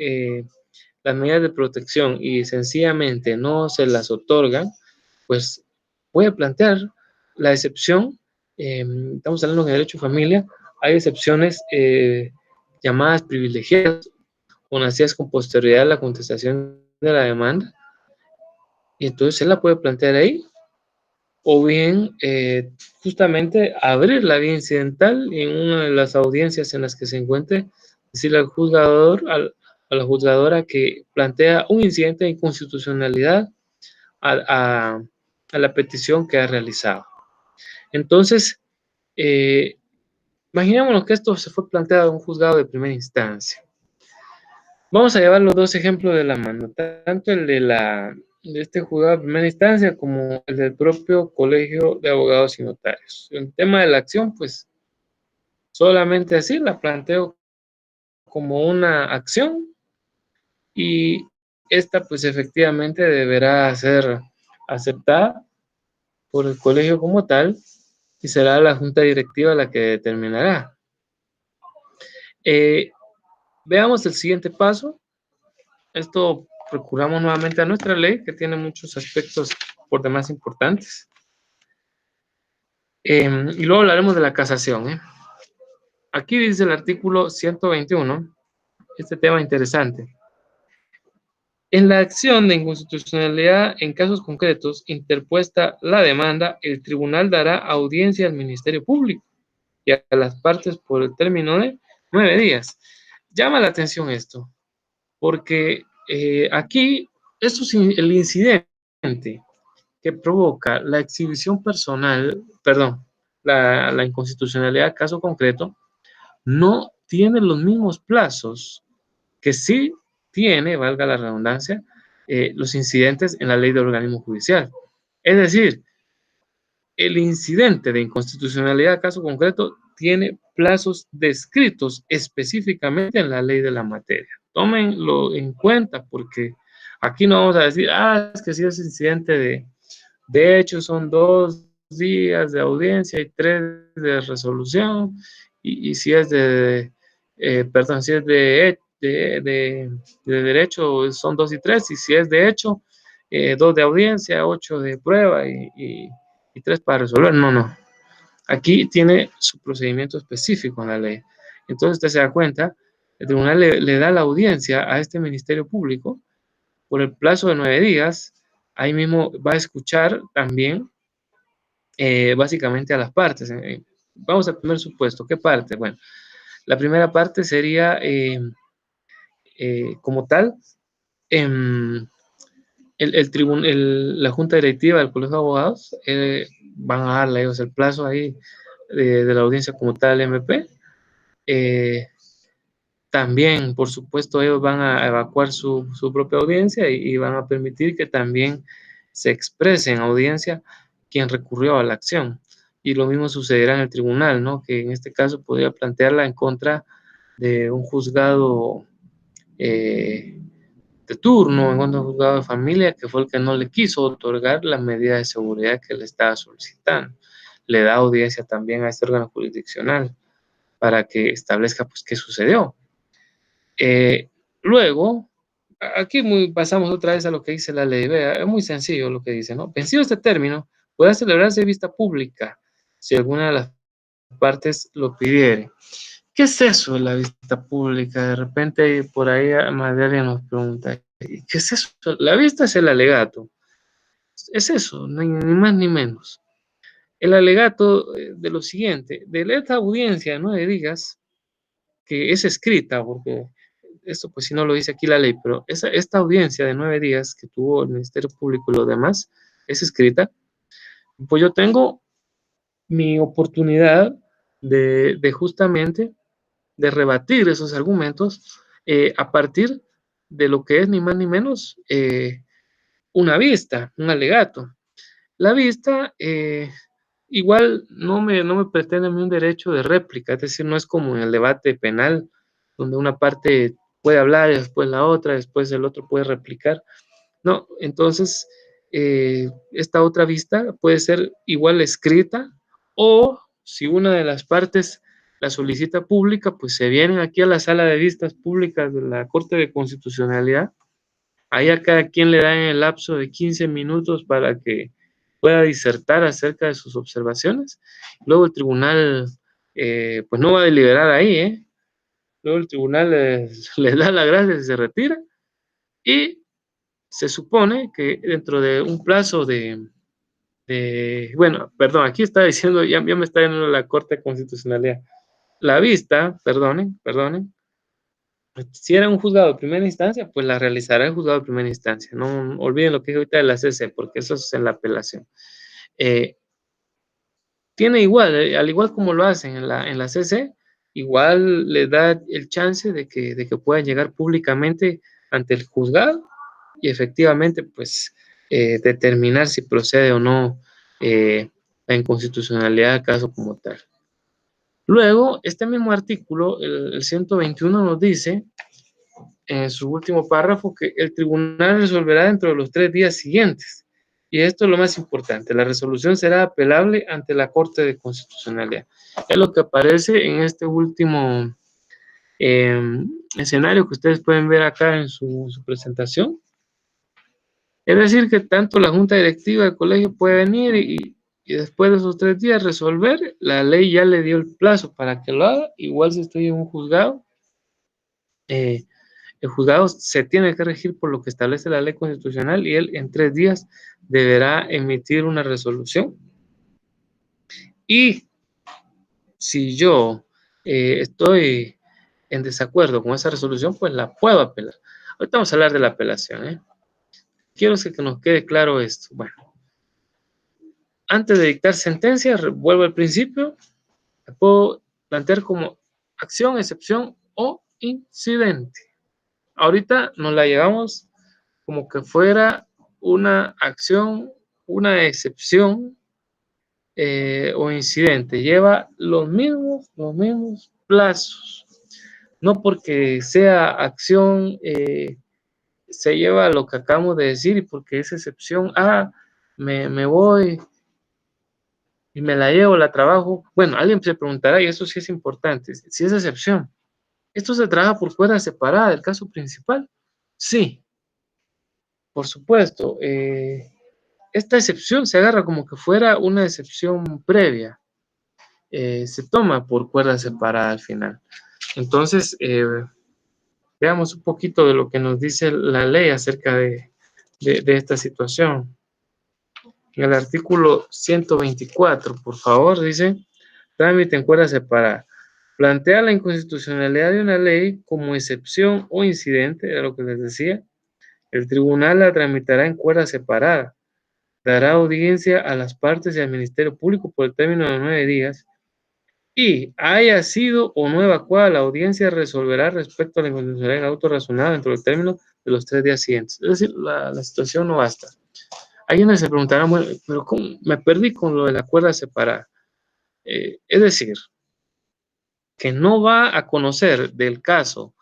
A: las medidas de protección y sencillamente no se las otorgan, pues voy a plantear la excepción. Estamos hablando de derecho a familia, hay excepciones llamadas privilegiadas o nacidas con posterioridad a la contestación de la demanda, y entonces él la puede plantear ahí, o bien justamente abrir la vía incidental en una de las audiencias en las que se encuentre, decirle al juzgador, a la juzgadora que plantea un incidente de inconstitucionalidad a la petición que ha realizado. Entonces, imaginémonos que esto se fue planteado en un juzgado de primera instancia. Vamos a llevar los dos ejemplos de la mano, tanto el de este juzgado de primera instancia como el del propio Colegio de Abogados y Notarios. El tema de la acción, pues, solamente así la planteo como una acción y esta, pues, efectivamente deberá ser aceptada por el colegio como tal y será la junta directiva la que determinará. Veamos el siguiente paso. Esto procuramos nuevamente a nuestra ley, que tiene muchos aspectos por demás importantes. Y luego hablaremos de la casación. Aquí dice el artículo 121, este tema interesante. En la acción de inconstitucionalidad en casos concretos interpuesta la demanda, el tribunal dará audiencia al Ministerio Público y a las partes por el término de 9 días. Llama la atención esto, porque Aquí, esto es el incidente que provoca la exhibición personal, perdón, la inconstitucionalidad, caso concreto, no tiene los mismos plazos que sí tiene, valga la redundancia, los incidentes en la ley de organismo judicial. Es decir, el incidente de inconstitucionalidad, caso concreto, tiene plazos descritos específicamente en la ley de la materia. Tómenlo en cuenta porque aquí no vamos a decir, es que si es incidente de hecho son 2 días de audiencia y 3 de resolución, y si es perdón, si es de derecho son 2 y 3, y si es de hecho, 2 de audiencia, 8 de prueba y 3 para resolver. No. Aquí tiene su procedimiento específico en la ley. Entonces usted se da cuenta, el tribunal le da la audiencia a este Ministerio Público por el plazo de 9 días. Ahí mismo va a escuchar también básicamente a las partes. Vamos al primer supuesto. ¿Qué parte? Bueno, la primera parte sería como tal em, la Junta Directiva del Colegio de Abogados van a darle a ellos el plazo ahí de la audiencia como tal MP. También, por supuesto, ellos van a evacuar su propia audiencia y van a permitir que también se exprese en audiencia quien recurrió a la acción. Y lo mismo sucederá en el tribunal, ¿no? Que en este caso podría plantearla en contra de un juzgado de turno, en contra de un juzgado de familia que fue el que no le quiso otorgar la medida de seguridad que le estaba solicitando. Le da audiencia también a este órgano jurisdiccional para que establezca pues qué sucedió. Luego, aquí pasamos otra vez a lo que dice la ley. Vea, es muy sencillo lo que dice, ¿no? Vencido este término, puede celebrarse vista pública si alguna de las partes lo pidiere. ¿Qué es eso de la vista pública? De repente por ahí Madelia nos pregunta, ¿qué es eso? La vista es el alegato. Es eso, ni más ni menos. El alegato de lo siguiente, de esta audiencia, no le digas que es escrita, porque esto pues si no lo dice aquí la ley, pero esta audiencia de 9 días que tuvo el Ministerio Público y lo demás es escrita, pues yo tengo mi oportunidad de justamente de rebatir esos argumentos a partir de lo que es ni más ni menos una vista, un alegato. La vista igual no me pretende un derecho de réplica, es decir, no es como en el debate penal, donde una parte puede hablar y después la otra, después el otro puede replicar. No, entonces esta otra vista puede ser igual escrita o si una de las partes la solicita pública, pues se vienen aquí a la sala de vistas públicas de la Corte de Constitucionalidad. Ahí a cada quien le dan el lapso de 15 minutos para que pueda disertar acerca de sus observaciones. Luego el tribunal, pues no va a deliberar ahí, ¿eh? Luego el tribunal les da la gracia y se retira. Y se supone que dentro de un plazo bueno, perdón, aquí está diciendo, ya me está yendo la Corte de Constitucionalidad. La vista, perdonen, si era un juzgado de primera instancia, pues la realizará el juzgado de primera instancia. No olviden lo que dije ahorita de la CC, porque eso es en la apelación. Tiene igual, al igual como lo hacen en la CC, igual le da el chance de que puedan llegar públicamente ante el juzgado y efectivamente, pues, determinar si procede o no la inconstitucionalidad del caso como tal. Luego, este mismo artículo, el 121, nos dice en su último párrafo que el tribunal resolverá dentro de los 3 días siguientes. Y esto es lo más importante, la resolución será apelable ante la Corte de Constitucionalidad. Es lo que aparece en este último escenario que ustedes pueden ver acá en su presentación. Es decir, que tanto la Junta Directiva del colegio puede venir y después de esos 3 días resolver, la ley ya le dio el plazo para que lo haga, igual si estoy en un juzgado, el juzgado se tiene que regir por lo que establece la ley constitucional y él en 3 días deberá emitir una resolución. Y si yo estoy en desacuerdo con esa resolución, pues la puedo apelar. Ahorita vamos a hablar de la apelación, ¿eh? Quiero que nos quede claro esto. Bueno, antes de dictar sentencia, vuelvo al principio, la puedo plantear como acción, excepción o incidente. Ahorita nos la llevamos como que fuera una acción, una excepción o incidente. Lleva los mismos plazos. No porque sea acción, se lleva lo que acabamos de decir y porque es excepción, me voy y me la llevo, la trabajo. Bueno, alguien se preguntará, y eso sí es importante, si es excepción. ¿Esto se trabaja por fuera separada del caso principal? Sí, por supuesto. Esta excepción se agarra como que fuera una excepción previa. Se toma por cuerda separada al final. Entonces, veamos un poquito de lo que nos dice la ley acerca de esta situación. En el artículo 124, por favor, dice, trámite en cuerda separada. Plantea la inconstitucionalidad de una ley como excepción o incidente, de lo que les decía. El tribunal la tramitará en cuerda separada. Dará audiencia a las partes y al Ministerio Público por el término de 9 días y haya sido o no evacuada la audiencia, resolverá respecto a la inconstitucionalidad en auto razonado dentro del término de los 3 días siguientes. Es decir, la situación no basta. Alguien se preguntará, bueno, pero ¿cómo? Me perdí con lo de la cuerda separada. Es decir, que no va a conocer del caso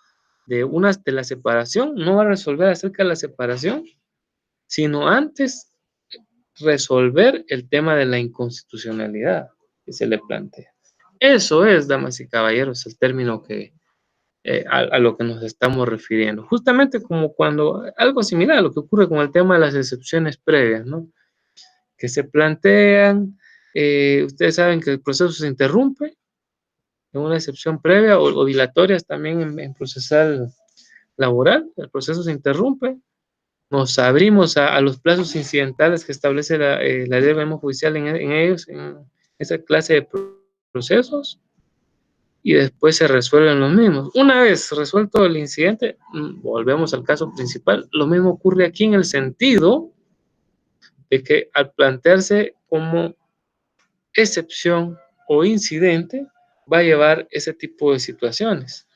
A: de la separación, no va a resolver acerca de la separación, sino antes resolver el tema de la inconstitucionalidad que se le plantea. Eso es, damas y caballeros, el término que, a lo que nos estamos refiriendo. Justamente como cuando, algo similar a lo que ocurre con el tema de las excepciones previas, ¿no? Que se plantean, ustedes saben que el proceso se interrumpe en una excepción previa o dilatorias también en procesal laboral, el proceso se interrumpe, nos abrimos a los plazos incidentales que establece la ley de memoria judicial en ellos, en esa clase de procesos, y después se resuelven los mismos. Una vez resuelto el incidente, volvemos al caso principal. Lo mismo ocurre aquí en el sentido de que al plantearse como excepción o incidente, va a llevar ese tipo de situaciones.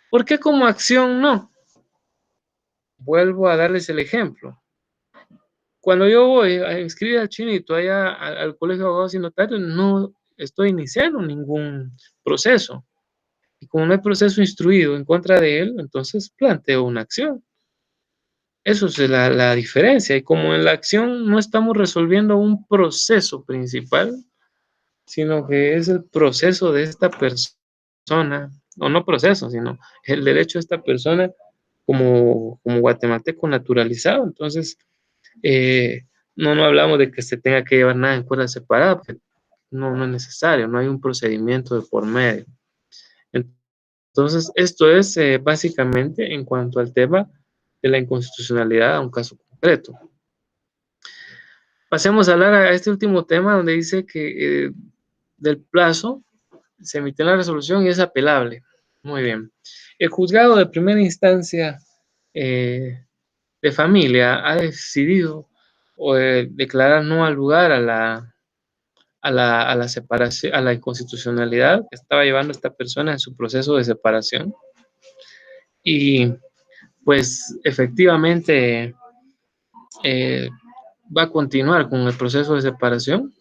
A: ¿Por qué como acción no? Vuelvo a darles el ejemplo. Cuando yo voy a inscribir al chinito allá al Colegio de Abogados y Notarios, no estoy iniciando ningún proceso. Y como no hay proceso instruido en contra de él, entonces planteo una acción. Eso es la diferencia. Y como en la acción no estamos resolviendo un proceso principal, sino que es el proceso de esta persona, o no proceso, sino el derecho de esta persona como guatemalteco naturalizado. Entonces, no hablamos de que se tenga que llevar nada en cuerda separada, porque no es necesario, no hay un procedimiento de por medio. Entonces, esto es básicamente en cuanto al tema de la inconstitucionalidad a un caso concreto. Pasemos a hablar a este último tema donde dice que del plazo se emitió la resolución y es apelable. Muy bien. El juzgado de primera instancia de familia ha decidido declarar no al lugar a la separación, a la inconstitucionalidad que estaba llevando esta persona en su proceso de separación. Y pues efectivamente va a continuar con el proceso de separación.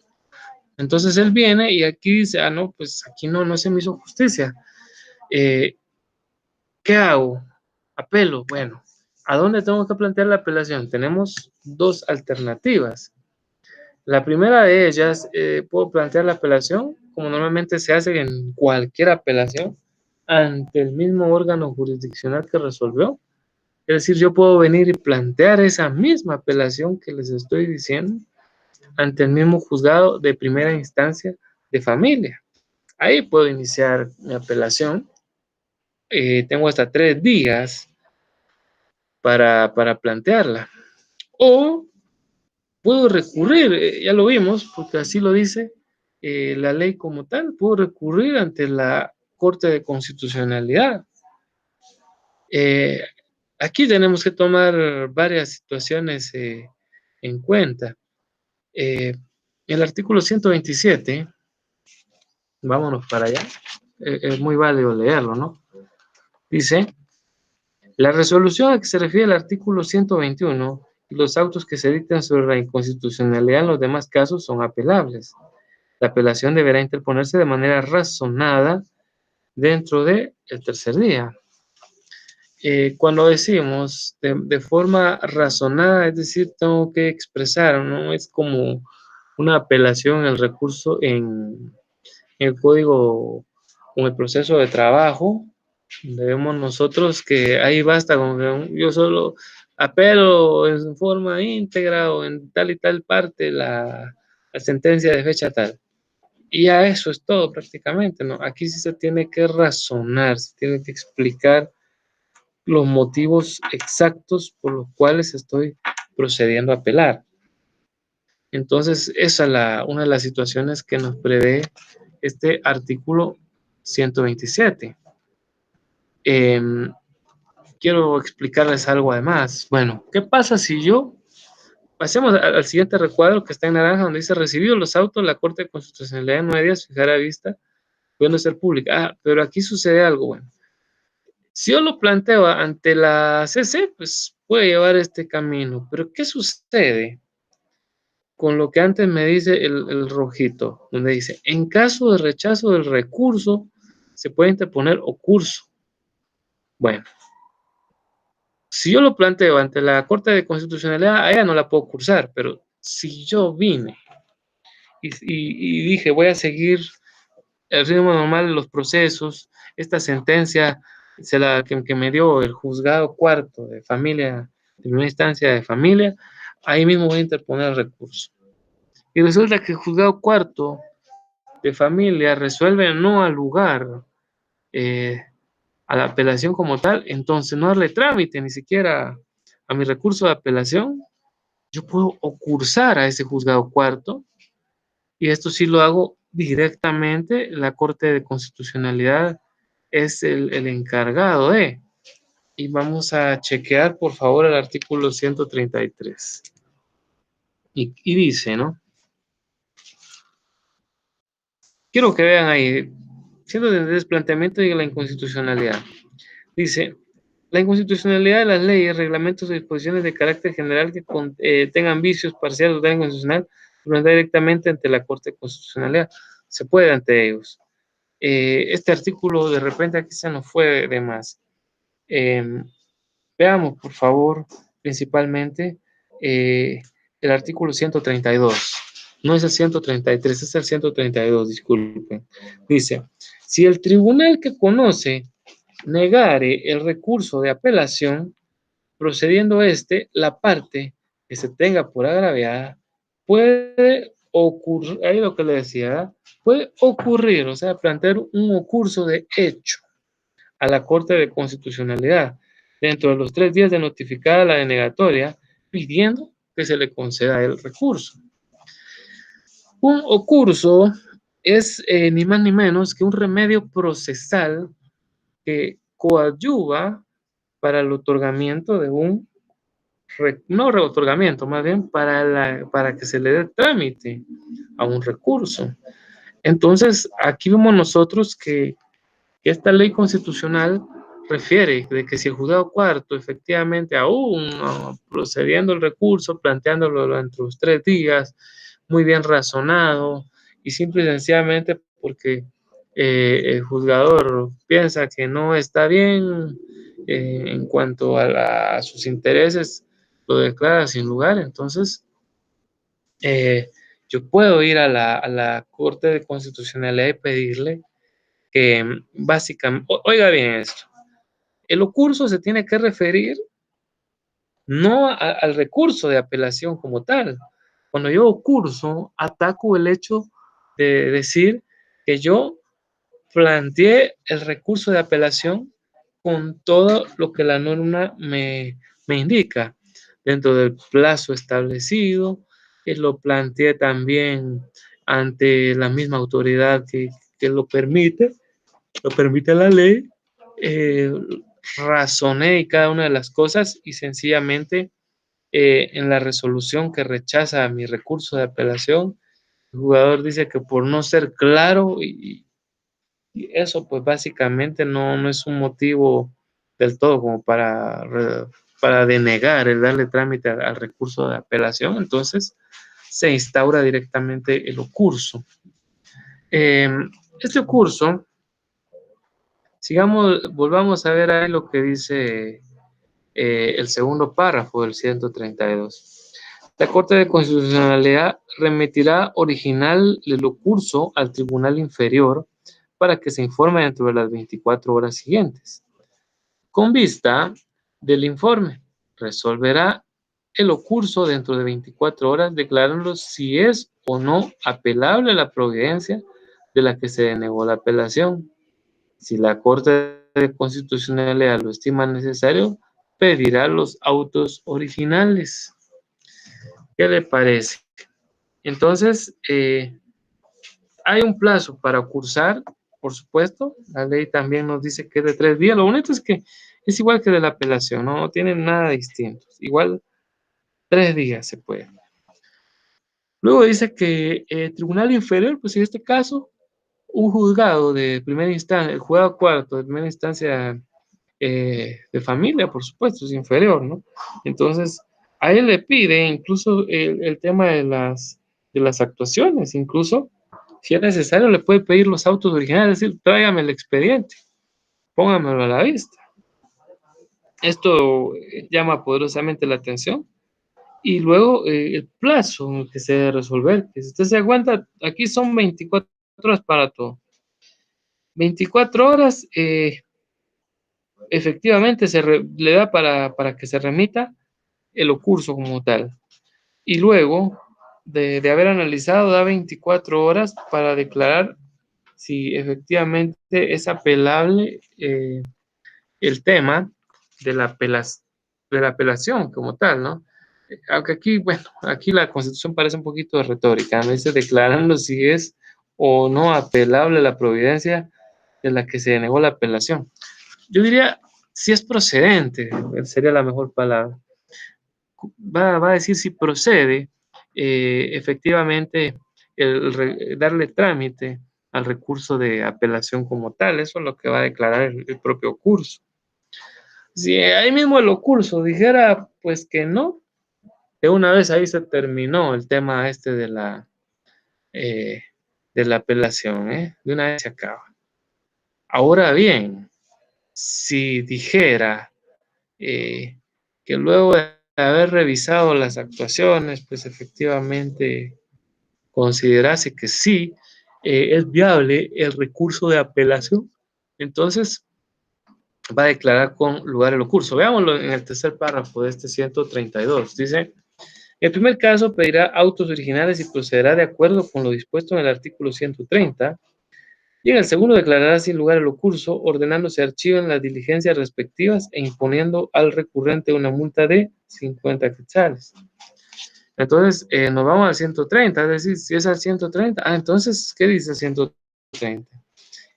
A: Entonces él viene y aquí dice, no, pues aquí no se me hizo justicia. ¿Qué hago? Apelo. Bueno, ¿a dónde tengo que plantear la apelación? Tenemos dos alternativas. La primera de ellas, puedo plantear la apelación, como normalmente se hace en cualquier apelación, ante el mismo órgano jurisdiccional que resolvió. Es decir, yo puedo venir y plantear esa misma apelación que les estoy diciendo ante el mismo juzgado de primera instancia de familia. Ahí puedo iniciar mi apelación. Tengo hasta 3 días para plantearla. O puedo recurrir, ya lo vimos, porque así lo dice la ley como tal, puedo recurrir ante la Corte de Constitucionalidad. Aquí tenemos que tomar varias situaciones en cuenta. El artículo 127, vámonos para allá, es muy válido leerlo, ¿no? Dice, la resolución a que se refiere el artículo 121 y los autos que se dictan sobre la inconstitucionalidad en los demás casos son apelables. La apelación deberá interponerse de manera razonada dentro del tercer día. Cuando decimos de forma razonada, es decir, tengo que expresar, no es como una apelación en el recurso en el código, en el proceso de trabajo. Debemos nosotros que ahí basta con que yo solo apelo en forma íntegra o en tal y tal parte la sentencia de fecha tal. Y a eso es todo prácticamente, ¿no? Aquí sí se tiene que razonar, se tiene que explicar los motivos exactos por los cuales estoy procediendo a apelar. Entonces, esa es una de las situaciones que nos prevé este artículo 127. Quiero explicarles algo además. Bueno, ¿qué pasa si yo pasemos al siguiente recuadro que está en naranja, donde dice recibido los autos, la Corte de Constitucionalidad en 9 días fijará vista, pueden ser pública? Ah, pero aquí sucede algo, bueno. Si yo lo planteo ante la CC, pues puede llevar este camino. Pero ¿qué sucede con lo que antes me dice el rojito? Donde dice, en caso de rechazo del recurso, se puede interponer ocurso. Bueno, si yo lo planteo ante la Corte de Constitucionalidad, a ella no la puedo cursar, pero si yo vine y dije, voy a seguir el ritmo normal de los procesos, esta sentencia que me dio el juzgado cuarto de familia, de primera instancia de familia, ahí mismo voy a interponer el recurso. Y resulta que el juzgado cuarto de familia resuelve no al lugar a la apelación como tal, entonces no darle trámite ni siquiera a mi recurso de apelación, yo puedo ocursar a ese juzgado cuarto, y esto sí lo hago directamente. La Corte de Constitucionalidad es el encargado de. Y vamos a chequear, por favor, el artículo 133. Y dice, ¿no? Quiero que vean ahí, 133, planteamiento de la inconstitucionalidad. Dice, la inconstitucionalidad de las leyes, reglamentos o disposiciones de carácter general que tengan vicios parciales o daño constitucional, presentar directamente ante la Corte de Constitucionalidad. Se puede ante ellos. Este artículo de repente aquí se nos fue de más. Veamos, por favor, principalmente el artículo 132. No es el 133, es el 132, disculpen. Dice, si el tribunal que conoce negare el recurso de apelación, procediendo la parte que se tenga por agraviada, puede ocurrir, ahí lo que le decía, puede ocurrir, o sea, plantear un ocurso de hecho a la Corte de Constitucionalidad dentro de los 3 días de notificada la denegatoria, pidiendo que se le conceda el recurso. Un ocurso es ni más ni menos que un remedio procesal que coadyuva para el otorgamiento de no reotorgamiento, más bien para que se le dé trámite a un recurso. Entonces, aquí vemos nosotros que esta ley constitucional refiere de que si el juzgado cuarto efectivamente aún procediendo el recurso, planteándolo entre los 3 días, muy bien razonado y simple y sencillamente porque el juzgador piensa que no está bien en cuanto a sus intereses, lo declara sin lugar. Entonces, yo puedo ir a la Corte de Constitucionalidad y pedirle que básicamente, oiga bien esto, el ocurso se tiene que referir no al recurso de apelación como tal. Cuando yo ocurso, ataco el hecho de decir que yo planteé el recurso de apelación con todo lo que la norma me indica, dentro del plazo establecido, lo planteé también ante la misma autoridad que lo permite la ley, razoné cada una de las cosas y sencillamente en la resolución que rechaza mi recurso de apelación, el jugador dice que por no ser claro y eso pues básicamente no es un motivo del todo como para denegar el darle trámite al recurso de apelación, entonces se instaura directamente el ocurso. Eh, este ocurso, volvamos a ver ahí lo que dice el segundo párrafo del 132. La Corte de Constitucionalidad remitirá original del ocurso al tribunal inferior para que se informe dentro de las 24 horas siguientes. Con vista del informe, resolverá el ocurso dentro de 24 horas, declarando si es o no apelable la providencia de la que se denegó la apelación. Si la Corte de Constitucionalidad lo estima necesario, pedirá los autos originales. ¿Qué le parece? Entonces, hay un plazo para cursar, por supuesto. La ley también nos dice que es de 3 días. Lo bonito es que es igual que de la apelación, no tienen nada distinto. Igual 3 días se puede. Luego dice que el tribunal inferior, pues en este caso, un juzgado de primera instancia, el juzgado cuarto de primera instancia de familia, por supuesto, es inferior, ¿no? Entonces, a él le pide incluso el tema de las actuaciones, incluso si es necesario, le puede pedir los autos originales, es decir, tráigame el expediente, póngamelo a la vista. Esto llama poderosamente la atención. Y luego el plazo en el que se debe resolver, que si usted se aguanta, aquí son 24 horas para todo. 24 horas, efectivamente, le da para que se remita el ocurso como tal. Y luego de haber analizado, da 24 horas para declarar si efectivamente es apelable el tema de la apelación como tal, ¿no? Aunque aquí, bueno, aquí la Constitución parece un poquito de retórica, ¿no? Dice declarando si es o no apelable la providencia de la que se denegó la apelación. Yo diría si es procedente, sería la mejor palabra. Va a decir si procede efectivamente darle trámite al recurso de apelación como tal. Eso es lo que va a declarar el propio curso. Si ahí mismo el curso dijera pues que no, de una vez ahí se terminó el tema este eh, de la apelación, de una vez se acaba. Ahora bien, si dijera que luego de haber revisado las actuaciones, pues efectivamente considerase que sí es viable el recurso de apelación, entonces va a declarar con lugar el curso. Veámoslo en el tercer párrafo de este 132. Dice, en el primer caso pedirá autos originales y procederá de acuerdo con lo dispuesto en el artículo 130. Y en el segundo declarará sin lugar el curso, ordenando se archiven las diligencias respectivas e imponiendo al recurrente una multa de 50 quetzales. Entonces, nos vamos al 130, es decir, si es al 130, entonces, ¿qué dice el 130?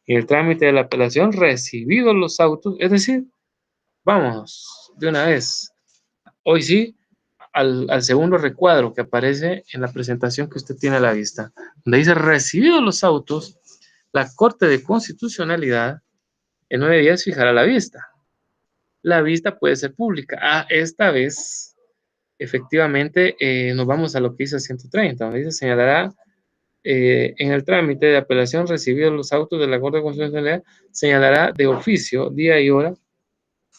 A: En el trámite de la apelación, recibidos los autos, es decir, vámonos de una vez. Hoy sí, al segundo recuadro que aparece en la presentación que usted tiene a la vista, donde dice recibidos los autos, la Corte de Constitucionalidad en 9 días fijará la vista. La vista puede ser pública. Esta vez, efectivamente, nos vamos a lo que dice el 130, donde dice señalará en el trámite de apelación recibidos los autos de la Corte de Constitucionalidad, señalará de oficio, día y hora,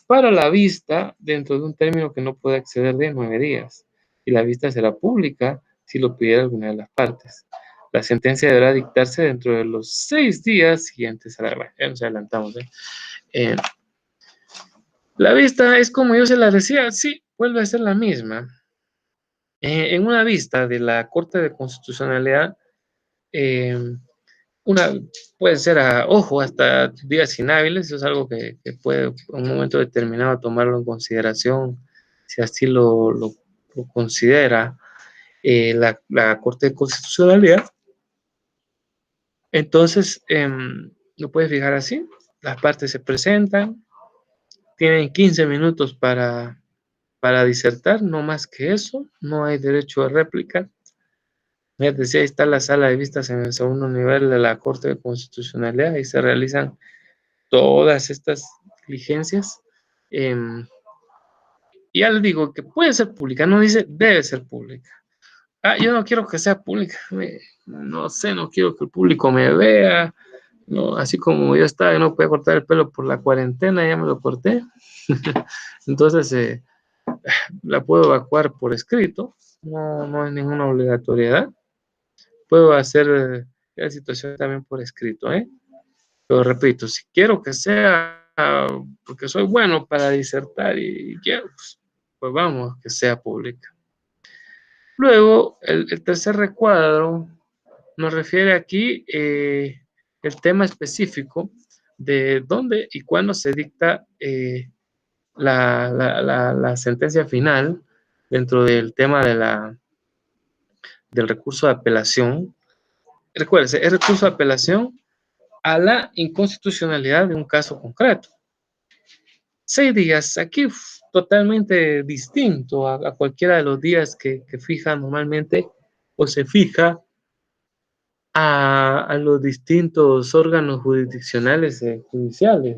A: para la vista dentro de un término que no puede exceder de 9 días. Y la vista será pública si lo pidiera alguna de las partes. La sentencia deberá dictarse dentro de los 6 días siguientes a la... Bueno, ya nos adelantamos. La vista es como yo se la decía, sí, vuelve a ser la misma. En una vista de la Corte de Constitucionalidad, puede ser ojo, hasta días inhábiles, eso es algo que puede en un momento determinado tomarlo en consideración, si así lo considera la Corte de Constitucionalidad. Entonces, lo puede fijar así, las partes se presentan, tienen 15 minutos para disertar, no más que eso, no hay derecho a réplica. Les decía, ahí está la sala de vistas en el segundo nivel de la Corte de Constitucionalidad y se realizan todas estas diligencias. Y ya les digo que puede ser pública, no dice debe ser pública. Yo no quiero que sea pública, no sé, no quiero que el público me vea, no, así como yo estaba, no podía cortar el pelo por la cuarentena, ya me lo corté. Entonces, la puedo evacuar por escrito, no hay ninguna obligatoriedad. Puedo hacer la situación también por escrito, ¿eh? Pero repito, si quiero que sea, porque soy bueno para disertar y quiero, pues vamos, que sea pública. Luego, el tercer recuadro nos refiere aquí el tema específico de dónde y cuándo se dicta la sentencia final dentro del tema del recurso de apelación. Recuérdense, es recurso de apelación a la inconstitucionalidad de un caso concreto. 6 días, aquí totalmente distinto a cualquiera de los días que fija normalmente o se fija a los distintos órganos jurisdiccionales judiciales,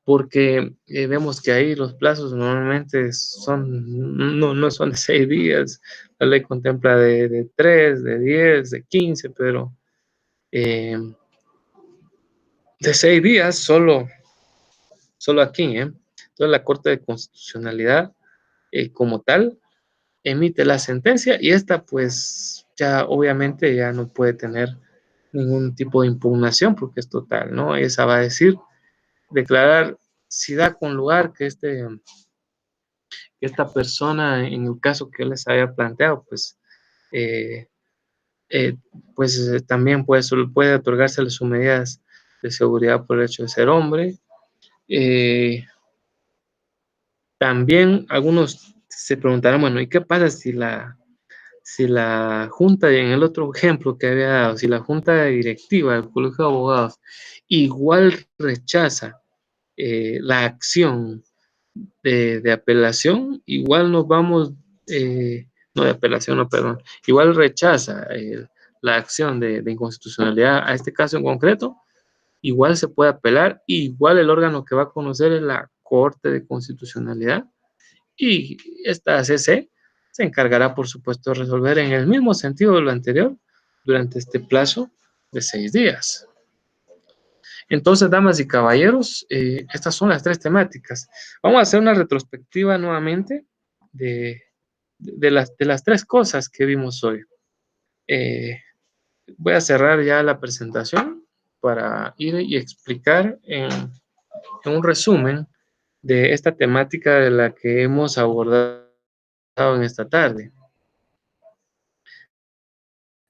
A: porque vemos que ahí los plazos normalmente no son de 6 días, la ley contempla de 3, de 10, de 15, pero de 6 días solo aquí, Entonces la Corte de Constitucionalidad como tal emite la sentencia y esta pues ya obviamente ya no puede tener ningún tipo de impugnación porque es total, ¿no? Esa va a decir, declarar si da con lugar que esta persona, en el caso que les había planteado, pues, eh, eh, también puede otorgársele sus medidas de seguridad por el hecho de ser hombre. También algunos se preguntarán, bueno, ¿y qué pasa si la junta, en el otro ejemplo que había dado, si la junta directiva del Colegio de Abogados igual rechaza la acción de apelación, igual nos vamos, no de apelación, no, perdón, igual rechaza la acción de inconstitucionalidad a este caso en concreto, igual se puede apelar, igual el órgano que va a conocer es la Corte de Constitucionalidad y esta CC se encargará, por supuesto, de resolver en el mismo sentido de lo anterior durante este plazo de 6 días. Entonces, damas y caballeros, estas son las 3 temáticas. Vamos a hacer una retrospectiva nuevamente de las 3 cosas que vimos hoy. Voy a cerrar ya la presentación para ir y explicar en un resumen de esta temática de la que hemos abordado en esta tarde.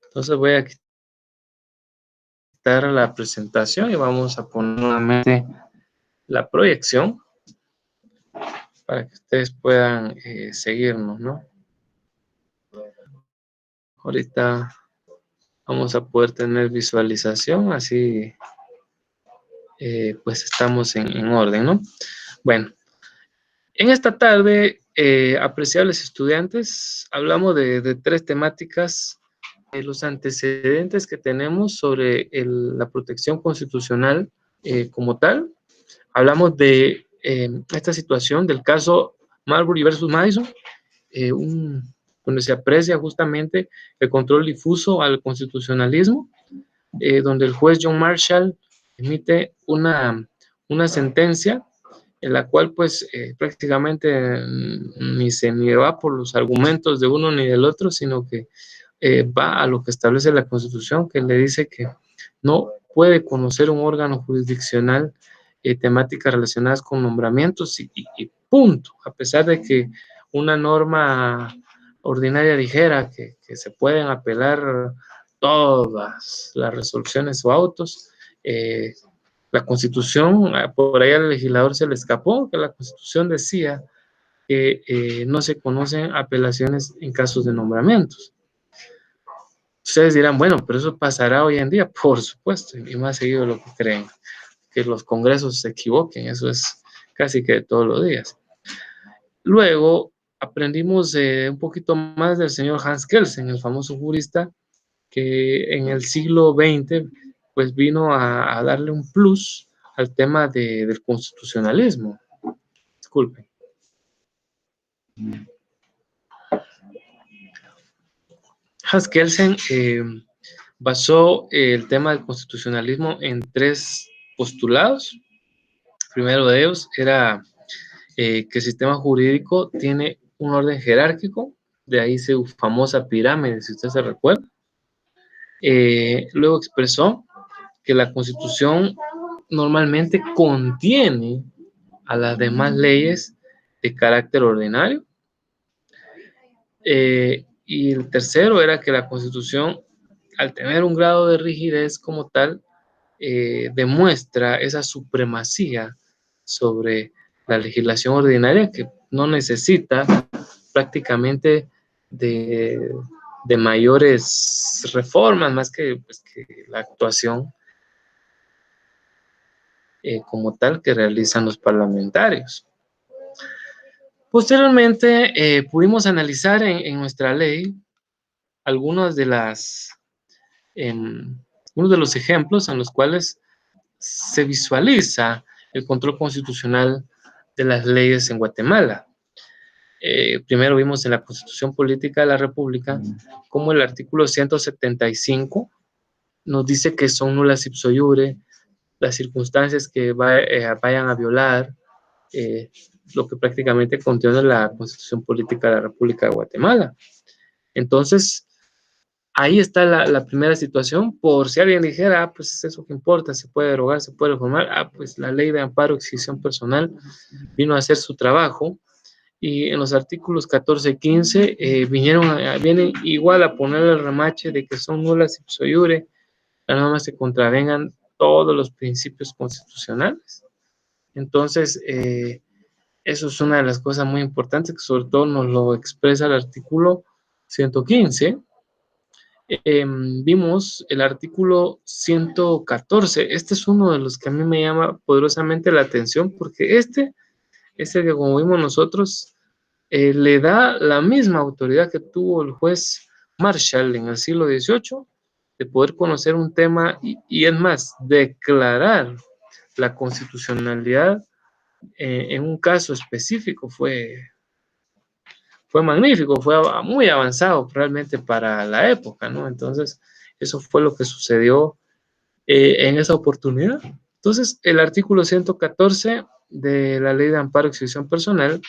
A: Entonces voy a quitar la presentación y vamos a poner nuevamente la proyección para que ustedes puedan seguirnos, ¿no? Ahorita vamos a poder tener visualización, así pues estamos en orden, ¿no? Bueno, en esta tarde, apreciables estudiantes, hablamos de 3 temáticas, los antecedentes que tenemos sobre la protección constitucional como tal. Hablamos de esta situación del caso Marbury versus Madison, donde se aprecia justamente el control difuso al constitucionalismo, donde el juez John Marshall emite una sentencia en la cual pues prácticamente ni se ni va por los argumentos de uno ni del otro, sino que va a lo que establece la Constitución, que le dice que no puede conocer un órgano jurisdiccional temáticas relacionadas con nombramientos y punto, a pesar de que una norma ordinaria dijera que se pueden apelar todas las resoluciones o autos. La Constitución, por ahí al legislador se le escapó, que la Constitución decía que no se conocen apelaciones en casos de nombramientos. Ustedes dirán, bueno, pero eso pasará hoy en día, por supuesto, y más seguido de lo que creen, que los congresos se equivoquen, eso es casi que todos los días. Luego aprendimos un poquito más del señor Hans Kelsen, el famoso jurista que en el siglo XX pues vino a darle un plus al tema del constitucionalismo. Disculpe. Hans Kelsen basó el tema del constitucionalismo en 3 postulados. El primero de ellos era que el sistema jurídico tiene un orden jerárquico, de ahí su famosa pirámide, si usted se recuerda. Luego expresó que la Constitución normalmente contiene a las demás leyes de carácter ordinario. Y el tercero era que la Constitución, al tener un grado de rigidez como tal, demuestra esa supremacía sobre la legislación ordinaria que no necesita prácticamente de mayores reformas, más que, pues, que la actuación como tal que realizan los parlamentarios. Posteriormente, pudimos analizar en nuestra ley algunos de los ejemplos en los cuales se visualiza el control constitucional de las leyes en Guatemala. Primero vimos en la Constitución Política de la República cómo el artículo 175 nos dice que son nulas ipso iure las circunstancias que vayan a violar lo que prácticamente contiene la Constitución Política de la República de Guatemala. Entonces, ahí está la primera situación. Por si alguien dijera, pues eso que importa, se puede derogar, se puede reformar, pues la ley de amparo y exclusión personal vino a hacer su trabajo. Y en los artículos 14 y 15 vienen igual a poner el remache de que son nulas ipso iure, las normas que contravengan todos los principios constitucionales. Entonces, eso es una de las cosas muy importantes que sobre todo nos lo expresa el artículo 115. Vimos el artículo 114. Este es uno de los que a mí me llama poderosamente la atención porque este es el que, como vimos nosotros, le da la misma autoridad que tuvo el juez Marshall en el siglo XVIII de poder conocer un tema y es más, declarar la constitucionalidad en un caso específico fue magnífico, fue muy avanzado realmente para la época, ¿no? Entonces, eso fue lo que sucedió en esa oportunidad. Entonces, el artículo 114 de la Ley de Amparo y Exclusión Personal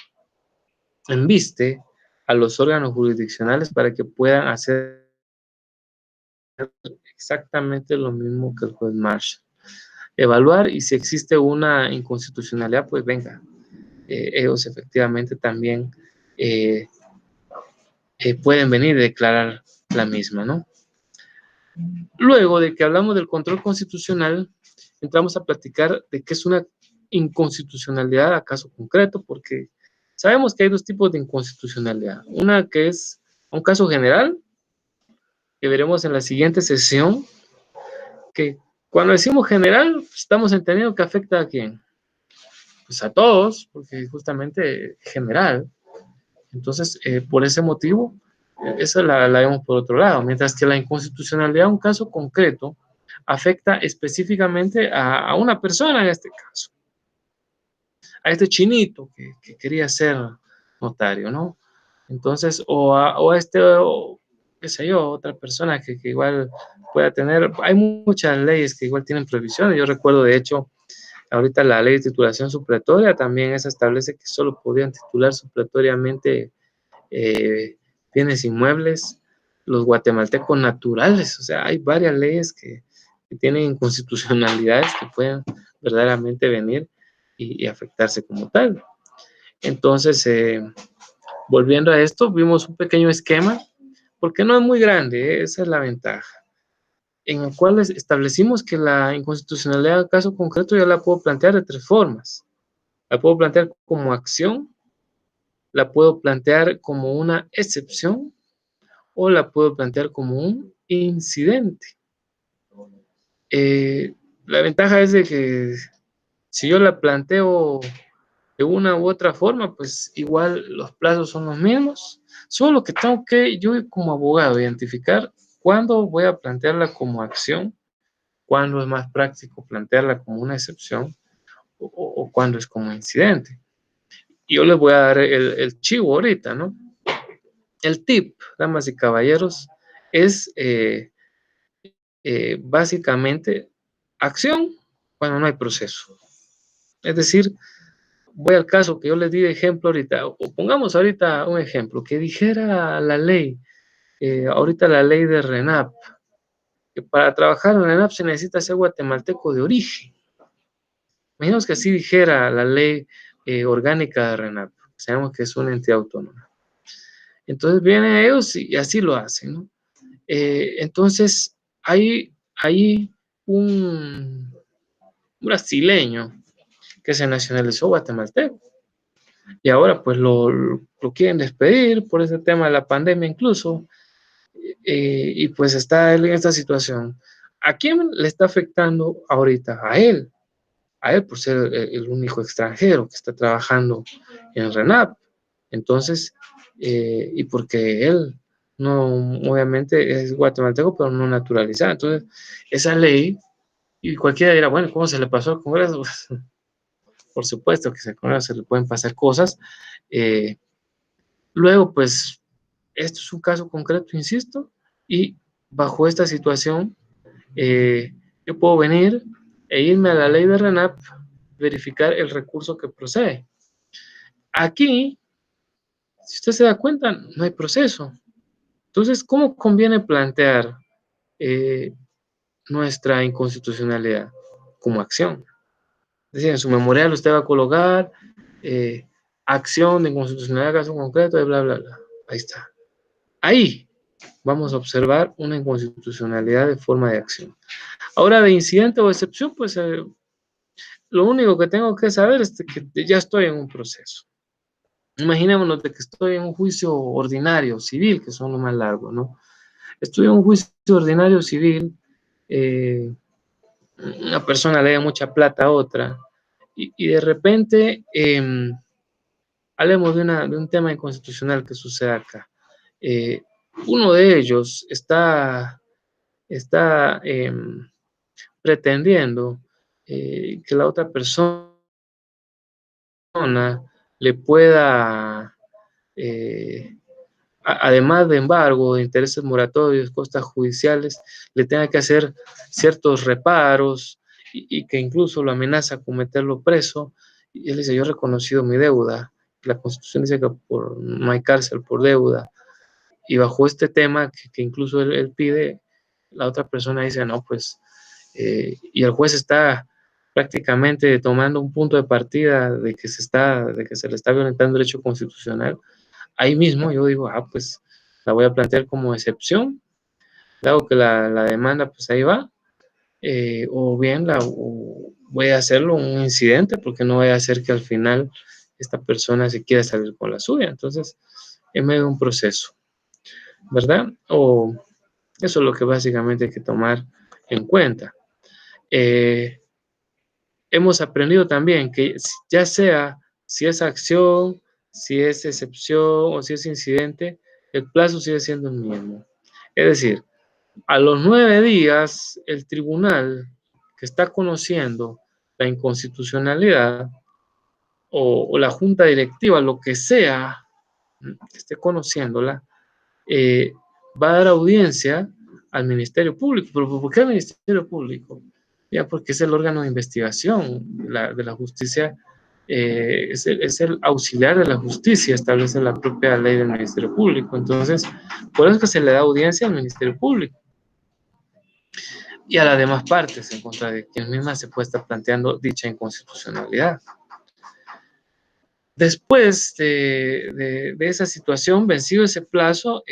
A: embiste a los órganos jurisdiccionales para que puedan hacer exactamente lo mismo que el juez Marshall. Evaluar y si existe una inconstitucionalidad, pues venga, ellos efectivamente también pueden venir y declarar la misma, ¿no? Luego de que hablamos del control constitucional, entramos a platicar de qué es una inconstitucionalidad a caso concreto, porque sabemos que hay 2 tipos de inconstitucionalidad. Una que es un caso general, que veremos en la siguiente sesión, que cuando decimos general, estamos entendiendo que afecta a quién. Pues a todos, porque justamente general. Entonces, por ese motivo, esa la vemos por otro lado, mientras que la inconstitucionalidad, un caso concreto, afecta específicamente a una persona en este caso, a este chinito que quería ser notario, ¿no? Entonces, o a este, qué sé yo, otra persona que igual pueda tener, hay muchas leyes que igual tienen prohibiciones. Yo recuerdo, de hecho, ahorita la ley de titulación supletoria también esa establece que solo podían titular supletoriamente bienes inmuebles los guatemaltecos naturales. O sea, hay varias leyes que tienen inconstitucionalidades que pueden verdaderamente venir y afectarse como tal. Entonces, volviendo a esto, vimos un pequeño esquema, porque no es muy grande, esa es la ventaja, en el cual establecimos que la inconstitucionalidad en caso concreto yo la puedo plantear de 3 formas. La puedo plantear como acción, la puedo plantear como una excepción o la puedo plantear como un incidente. La ventaja es de que si yo la planteo de una u otra forma, pues igual los plazos son los mismos, solo que tengo que yo como abogado identificar cuándo voy a plantearla como acción, cuándo es más práctico plantearla como una excepción o cuándo es como incidente. Y yo les voy a dar el chivo ahorita, ¿no? El tip, damas y caballeros, es básicamente acción cuando no hay proceso. Es decir, voy al caso que yo les di de ejemplo ahorita, o pongamos ahorita un ejemplo, que dijera la ley, ahorita la ley de RENAP, que para trabajar en RENAP se necesita ser guatemalteco de origen. Imaginemos que así dijera la ley orgánica de RENAP, sabemos que es una entidad autónoma. Entonces vienen ellos y así lo hacen, ¿no? Entonces hay un brasileño que se nacionalizó guatemalteco y ahora pues lo quieren despedir por ese tema de la pandemia incluso, y pues está él en esta situación. ¿A quién le está afectando ahorita? A él por ser el único extranjero que está trabajando en RENAP. Entonces, y porque él no, obviamente es guatemalteco, pero no naturalizado. Entonces, esa ley, y cualquiera dirá, bueno, ¿cómo se le pasó al Congreso? Por supuesto que al Congreso se le pueden pasar cosas. Eh, Luego, pues, esto es un caso concreto, insisto, y bajo esta situación, yo puedo venir e irme a la ley de RENAP, verificar el recurso que procede. Aquí, si usted se da cuenta, no hay proceso. Entonces, ¿cómo conviene plantear eh, nuestra inconstitucionalidad? Como acción. Es decir, en su memorial usted va a colocar acción de inconstitucionalidad, caso concreto, y bla, bla, bla. Ahí está. Ahí vamos a observar una inconstitucionalidad de forma de acción. Ahora, de incidente o excepción, pues lo único que tengo que saber es que ya estoy en un proceso. Imaginémonos de que estoy en un juicio ordinario, civil, que son los más largos, ¿no? Estoy en un juicio ordinario civil, eh, una persona le da mucha plata a otra, y de repente, hablemos de un tema inconstitucional que sucede acá. Eh, Uno de ellos está pretendiendo que la otra persona le pueda, eh, además de embargo, de intereses moratorios, costas judiciales, le tenga que hacer ciertos reparos y que incluso lo amenaza con meterlo preso. Y él dice, yo he reconocido mi deuda. La Constitución dice que no hay cárcel por deuda. Y bajo este tema que incluso él pide, la otra persona dice, no, pues, y el juez está prácticamente tomando un punto de partida de que se le está violentando el derecho constitucional. Ahí mismo yo digo, pues la voy a plantear como excepción, dado que la demanda, pues ahí va, o bien voy a hacerlo un incidente, porque no voy a hacer que al final esta persona se quiera salir con la suya. Entonces, en medio de un proceso, ¿verdad? O eso es lo que básicamente hay que tomar en cuenta. Hemos aprendido también que ya sea si es acción, si es excepción o si es incidente, el plazo sigue siendo el mismo. Es decir, a los 9 días, el tribunal que está conociendo la inconstitucionalidad o la junta directiva, lo que sea, que esté conociéndola, va a dar audiencia al Ministerio Público. ¿Pero por qué al Ministerio Público? Ya porque es el órgano de investigación de la justicia, es el auxiliar de la justicia, establece la propia ley del Ministerio Público. Entonces, por eso es que se le da audiencia al Ministerio Público y a las demás partes en contra de quien misma se puede estar planteando dicha inconstitucionalidad. Después de esa situación, vencido ese plazo,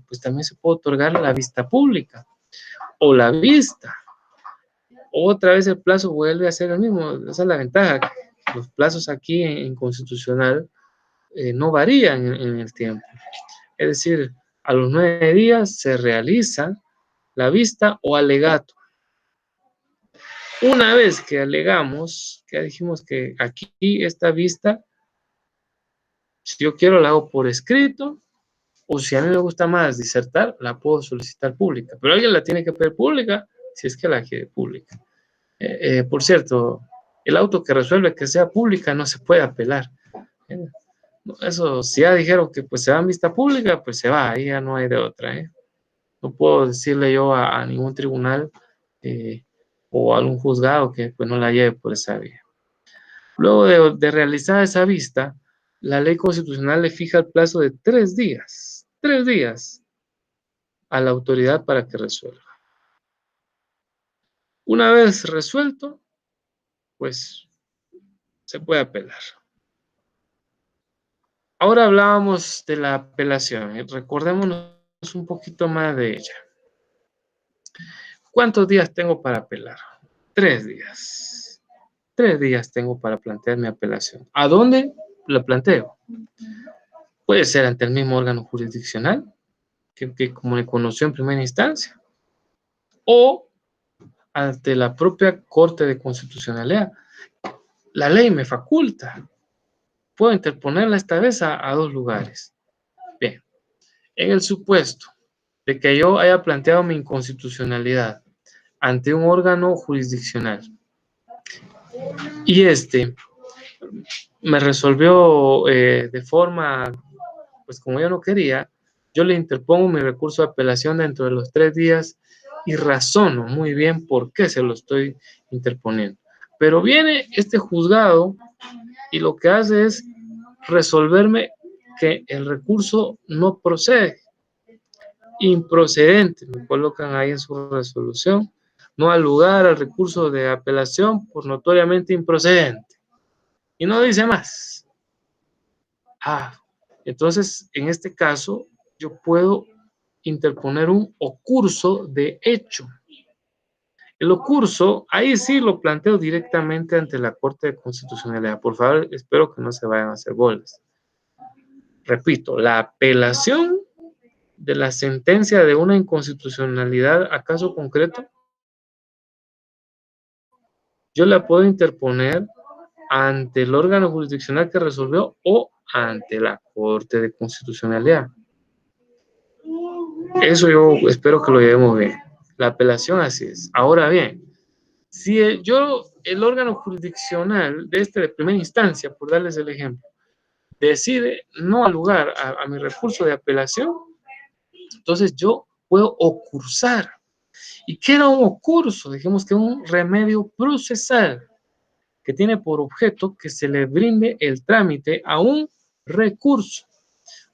A: pues también se puede otorgar la vista pública o la vista. Otra vez el plazo vuelve a ser el mismo. Esa es la ventaja. Los plazos aquí en constitucional no varían en el tiempo. Es decir, a los 9 días se realiza la vista o alegato. Una vez que alegamos, que ya dijimos que aquí esta vista, si yo quiero la hago por escrito, o si a mí me gusta más disertar, la puedo solicitar pública, pero alguien la tiene que pedir pública si es que la quiere pública. Por cierto, el auto que resuelve que sea pública no se puede apelar. Eso, si ya dijeron que pues se va en vista pública, pues se va, ahí ya no hay de otra. No puedo decirle yo a ningún tribunal o a algún juzgado que pues no la lleve por esa vía. Luego de realizar esa vista, la ley constitucional le fija el plazo de 3 días a la autoridad para que resuelva. Una vez resuelto, pues se puede apelar. Ahora hablábamos de la apelación y recordémonos un poquito más de ella. ¿Cuántos días tengo para apelar? 3 días. 3 días tengo para plantear mi apelación. ¿A dónde la planteo? Puede ser ante el mismo órgano jurisdiccional que como me conoció en primera instancia, o ante la propia Corte de Constitucionalidad. La ley me faculta. Puedo interponerla esta vez a 2 lugares. Bien, en el supuesto de que yo haya planteado mi inconstitucionalidad ante un órgano jurisdiccional y me resolvió de forma, pues como yo no quería, yo le interpongo mi recurso de apelación dentro de los 3 días y razono muy bien por qué se lo estoy interponiendo. Pero viene este juzgado y lo que hace es resolverme que el recurso no procede, improcedente, me colocan ahí en su resolución, no al lugar al recurso de apelación por notoriamente improcedente. Y no dice más. Entonces, en este caso, yo puedo interponer un ocurso de hecho. El ocurso, ahí sí lo planteo directamente ante la Corte de Constitucionalidad. Por favor, espero que no se vayan a hacer bolas. Repito, la apelación de la sentencia de una inconstitucionalidad a caso concreto, yo la puedo interponer ante el órgano jurisdiccional que resolvió o ante la Corte de Constitucionalidad. Eso yo espero que lo llevemos bien. La apelación así es. Ahora bien, si el órgano jurisdiccional de primera instancia, por darles el ejemplo, decide no al lugar a mi recurso de apelación, entonces yo puedo ocursar. ¿Y qué era un ocurso? Dijimos que un remedio procesal que tiene por objeto que se le brinde el trámite a un recurso.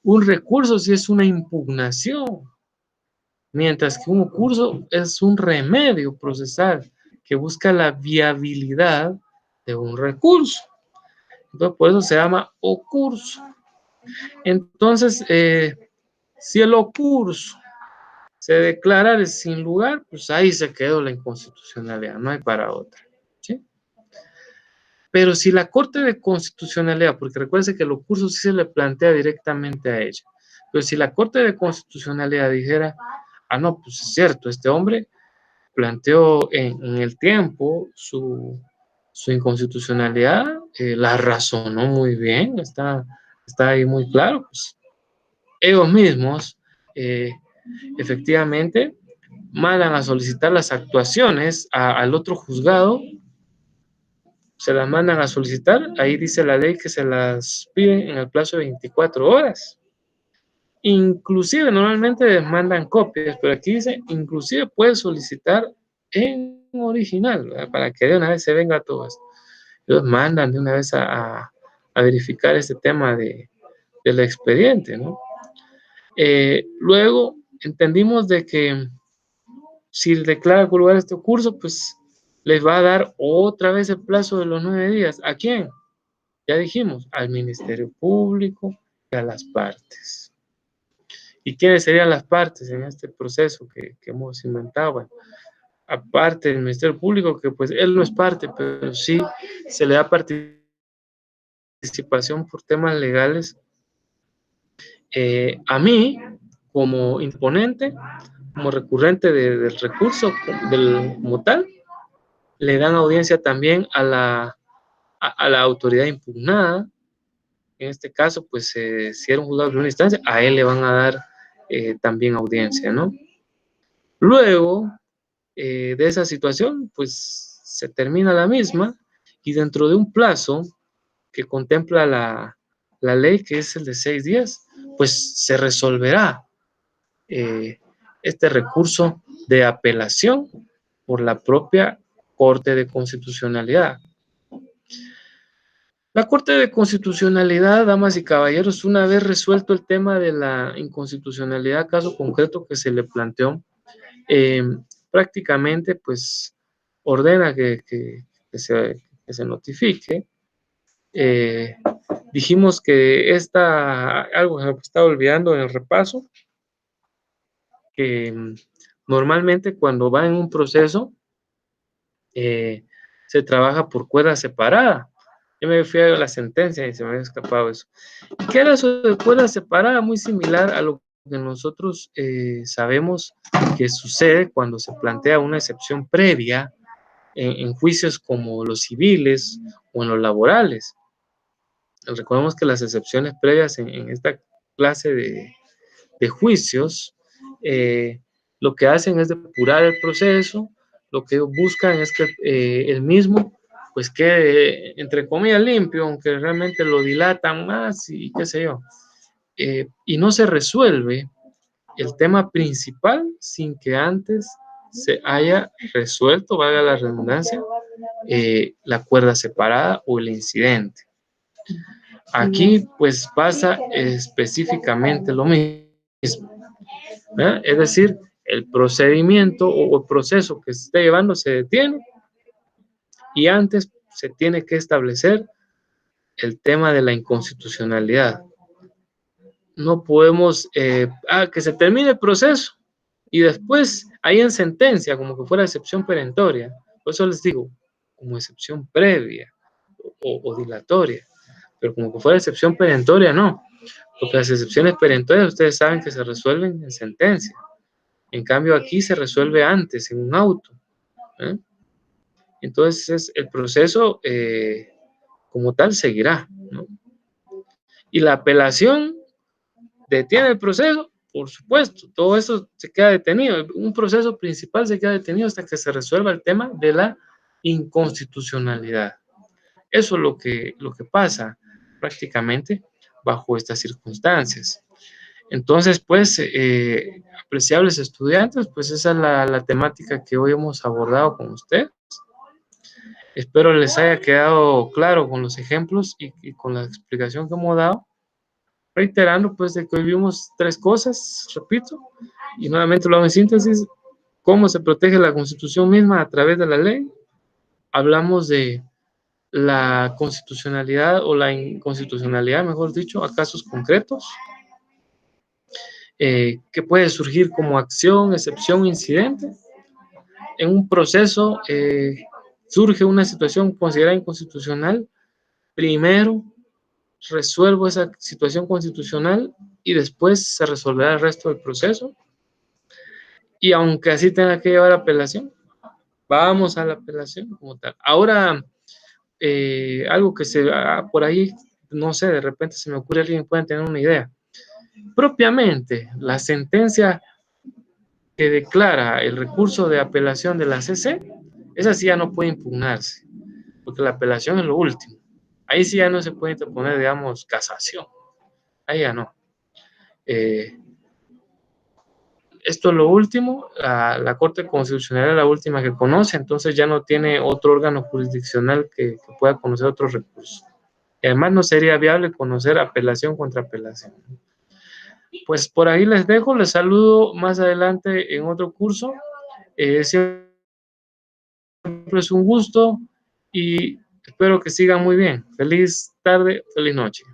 A: Un recurso sí es una impugnación, mientras que un ocurso es un remedio procesal que busca la viabilidad de un recurso. Entonces, por eso se llama ocurso. Entonces, si el ocurso se declara sin lugar, pues ahí se quedó la inconstitucionalidad, no hay para otra. ¿Sí? Pero si la Corte de Constitucionalidad, porque recuérdense que el ocurso sí se le plantea directamente a ella, pero si la Corte de Constitucionalidad dijera, no, pues es cierto, este hombre planteó en el tiempo su inconstitucionalidad, la razonó muy bien, está ahí muy claro, pues ellos mismos efectivamente mandan a solicitar las actuaciones al otro juzgado, se las mandan a solicitar, ahí dice la ley que se las piden en el plazo de 24 horas. Inclusive normalmente les mandan copias, pero aquí dice, inclusive puedes solicitar en original, ¿verdad? Para que de una vez se venga todo esto. Ellos mandan de una vez a verificar este tema del expediente, ¿no? Luego entendimos de que si declara con lugar este curso, pues les va a dar otra vez el plazo de los 9 días. ¿A quién? Ya dijimos, al Ministerio Público y a las partes. ¿Y quiénes serían las partes en este proceso que hemos inventado? Bueno, aparte del Ministerio Público, que pues él no es parte, pero sí se le da participación por temas legales. A mí, como imponente, como recurrente del recurso como tal, le dan audiencia también a la autoridad impugnada. En este caso, pues si era un juzgado de primera instancia, a él le van a dar también audiencia, ¿no? Luego de esa situación, pues se termina la misma y dentro de un plazo que contempla la ley, que es el de 6 días, pues se resolverá este recurso de apelación por la propia Corte de Constitucionalidad. La Corte de Constitucionalidad, damas y caballeros, una vez resuelto el tema de la inconstitucionalidad, caso concreto que se le planteó, eh, prácticamente pues ordena que se notifique. Dijimos que algo que estaba olvidando en el repaso, que normalmente cuando va en un proceso se trabaja por cuerda separada. Yo me fui a la sentencia y se me había escapado eso. ¿Qué era eso de cuerda separada? Muy similar a lo que nosotros sabemos que sucede cuando se plantea una excepción previa en juicios como los civiles o en los laborales. Recordemos que las excepciones previas en esta clase de juicios lo que hacen es depurar el proceso, lo que buscan es que el mismo pues quede entre comillas limpio, aunque realmente lo dilatan más y qué sé yo, y no se resuelve el tema principal sin que antes se haya resuelto, valga la redundancia, la cuerda separada o el incidente. Aquí pues pasa específicamente lo mismo. Es decir, el procedimiento o el proceso que se esté llevando se detiene y antes se tiene que establecer el tema de la inconstitucionalidad. No podemos, que se termine el proceso y después hay en sentencia como que fuera excepción perentoria. Por eso les digo, como excepción previa o dilatoria, pero como que fuera excepción perentoria, no. Porque las excepciones perentorias ustedes saben que se resuelven en sentencia. En cambio, aquí se resuelve antes, en un auto. ¿Eh? Entonces, el proceso como tal seguirá, ¿no? Y la apelación detiene el proceso, por supuesto, todo eso se queda detenido. Un proceso principal se queda detenido hasta que se resuelva el tema de la inconstitucionalidad. Eso es lo que pasa prácticamente bajo estas circunstancias. Entonces, pues, apreciables estudiantes, pues esa es la temática que hoy hemos abordado con ustedes. Espero les haya quedado claro con los ejemplos y con la explicación que hemos dado. Reiterando, pues, de que hoy vimos 3 cosas, repito, y nuevamente lo hago en síntesis: cómo se protege la Constitución misma a través de la ley. Hablamos de la constitucionalidad o la inconstitucionalidad, mejor dicho, a casos concretos. Que puede surgir como acción, excepción, incidente. En un proceso surge una situación considerada inconstitucional, primero resuelvo esa situación constitucional y después se resolverá el resto del proceso. Y aunque así tenga que llevar apelación, vamos a la apelación como tal. Ahora, algo que por ahí, no sé, de repente se me ocurre, alguien puede tener una idea. Propiamente, la sentencia que declara el recurso de apelación de la CC, esa sí ya no puede impugnarse, porque la apelación es lo último. Ahí sí ya no se puede interponer, digamos, casación. Ahí ya no. Esto es lo último, la Corte Constitucional es la última que conoce, entonces ya no tiene otro órgano jurisdiccional que pueda conocer otros recursos. Y además no sería viable conocer apelación contra apelación. Pues por ahí les dejo, les saludo más adelante en otro curso. Siempre es un gusto y espero que sigan muy bien. Feliz tarde, feliz noche.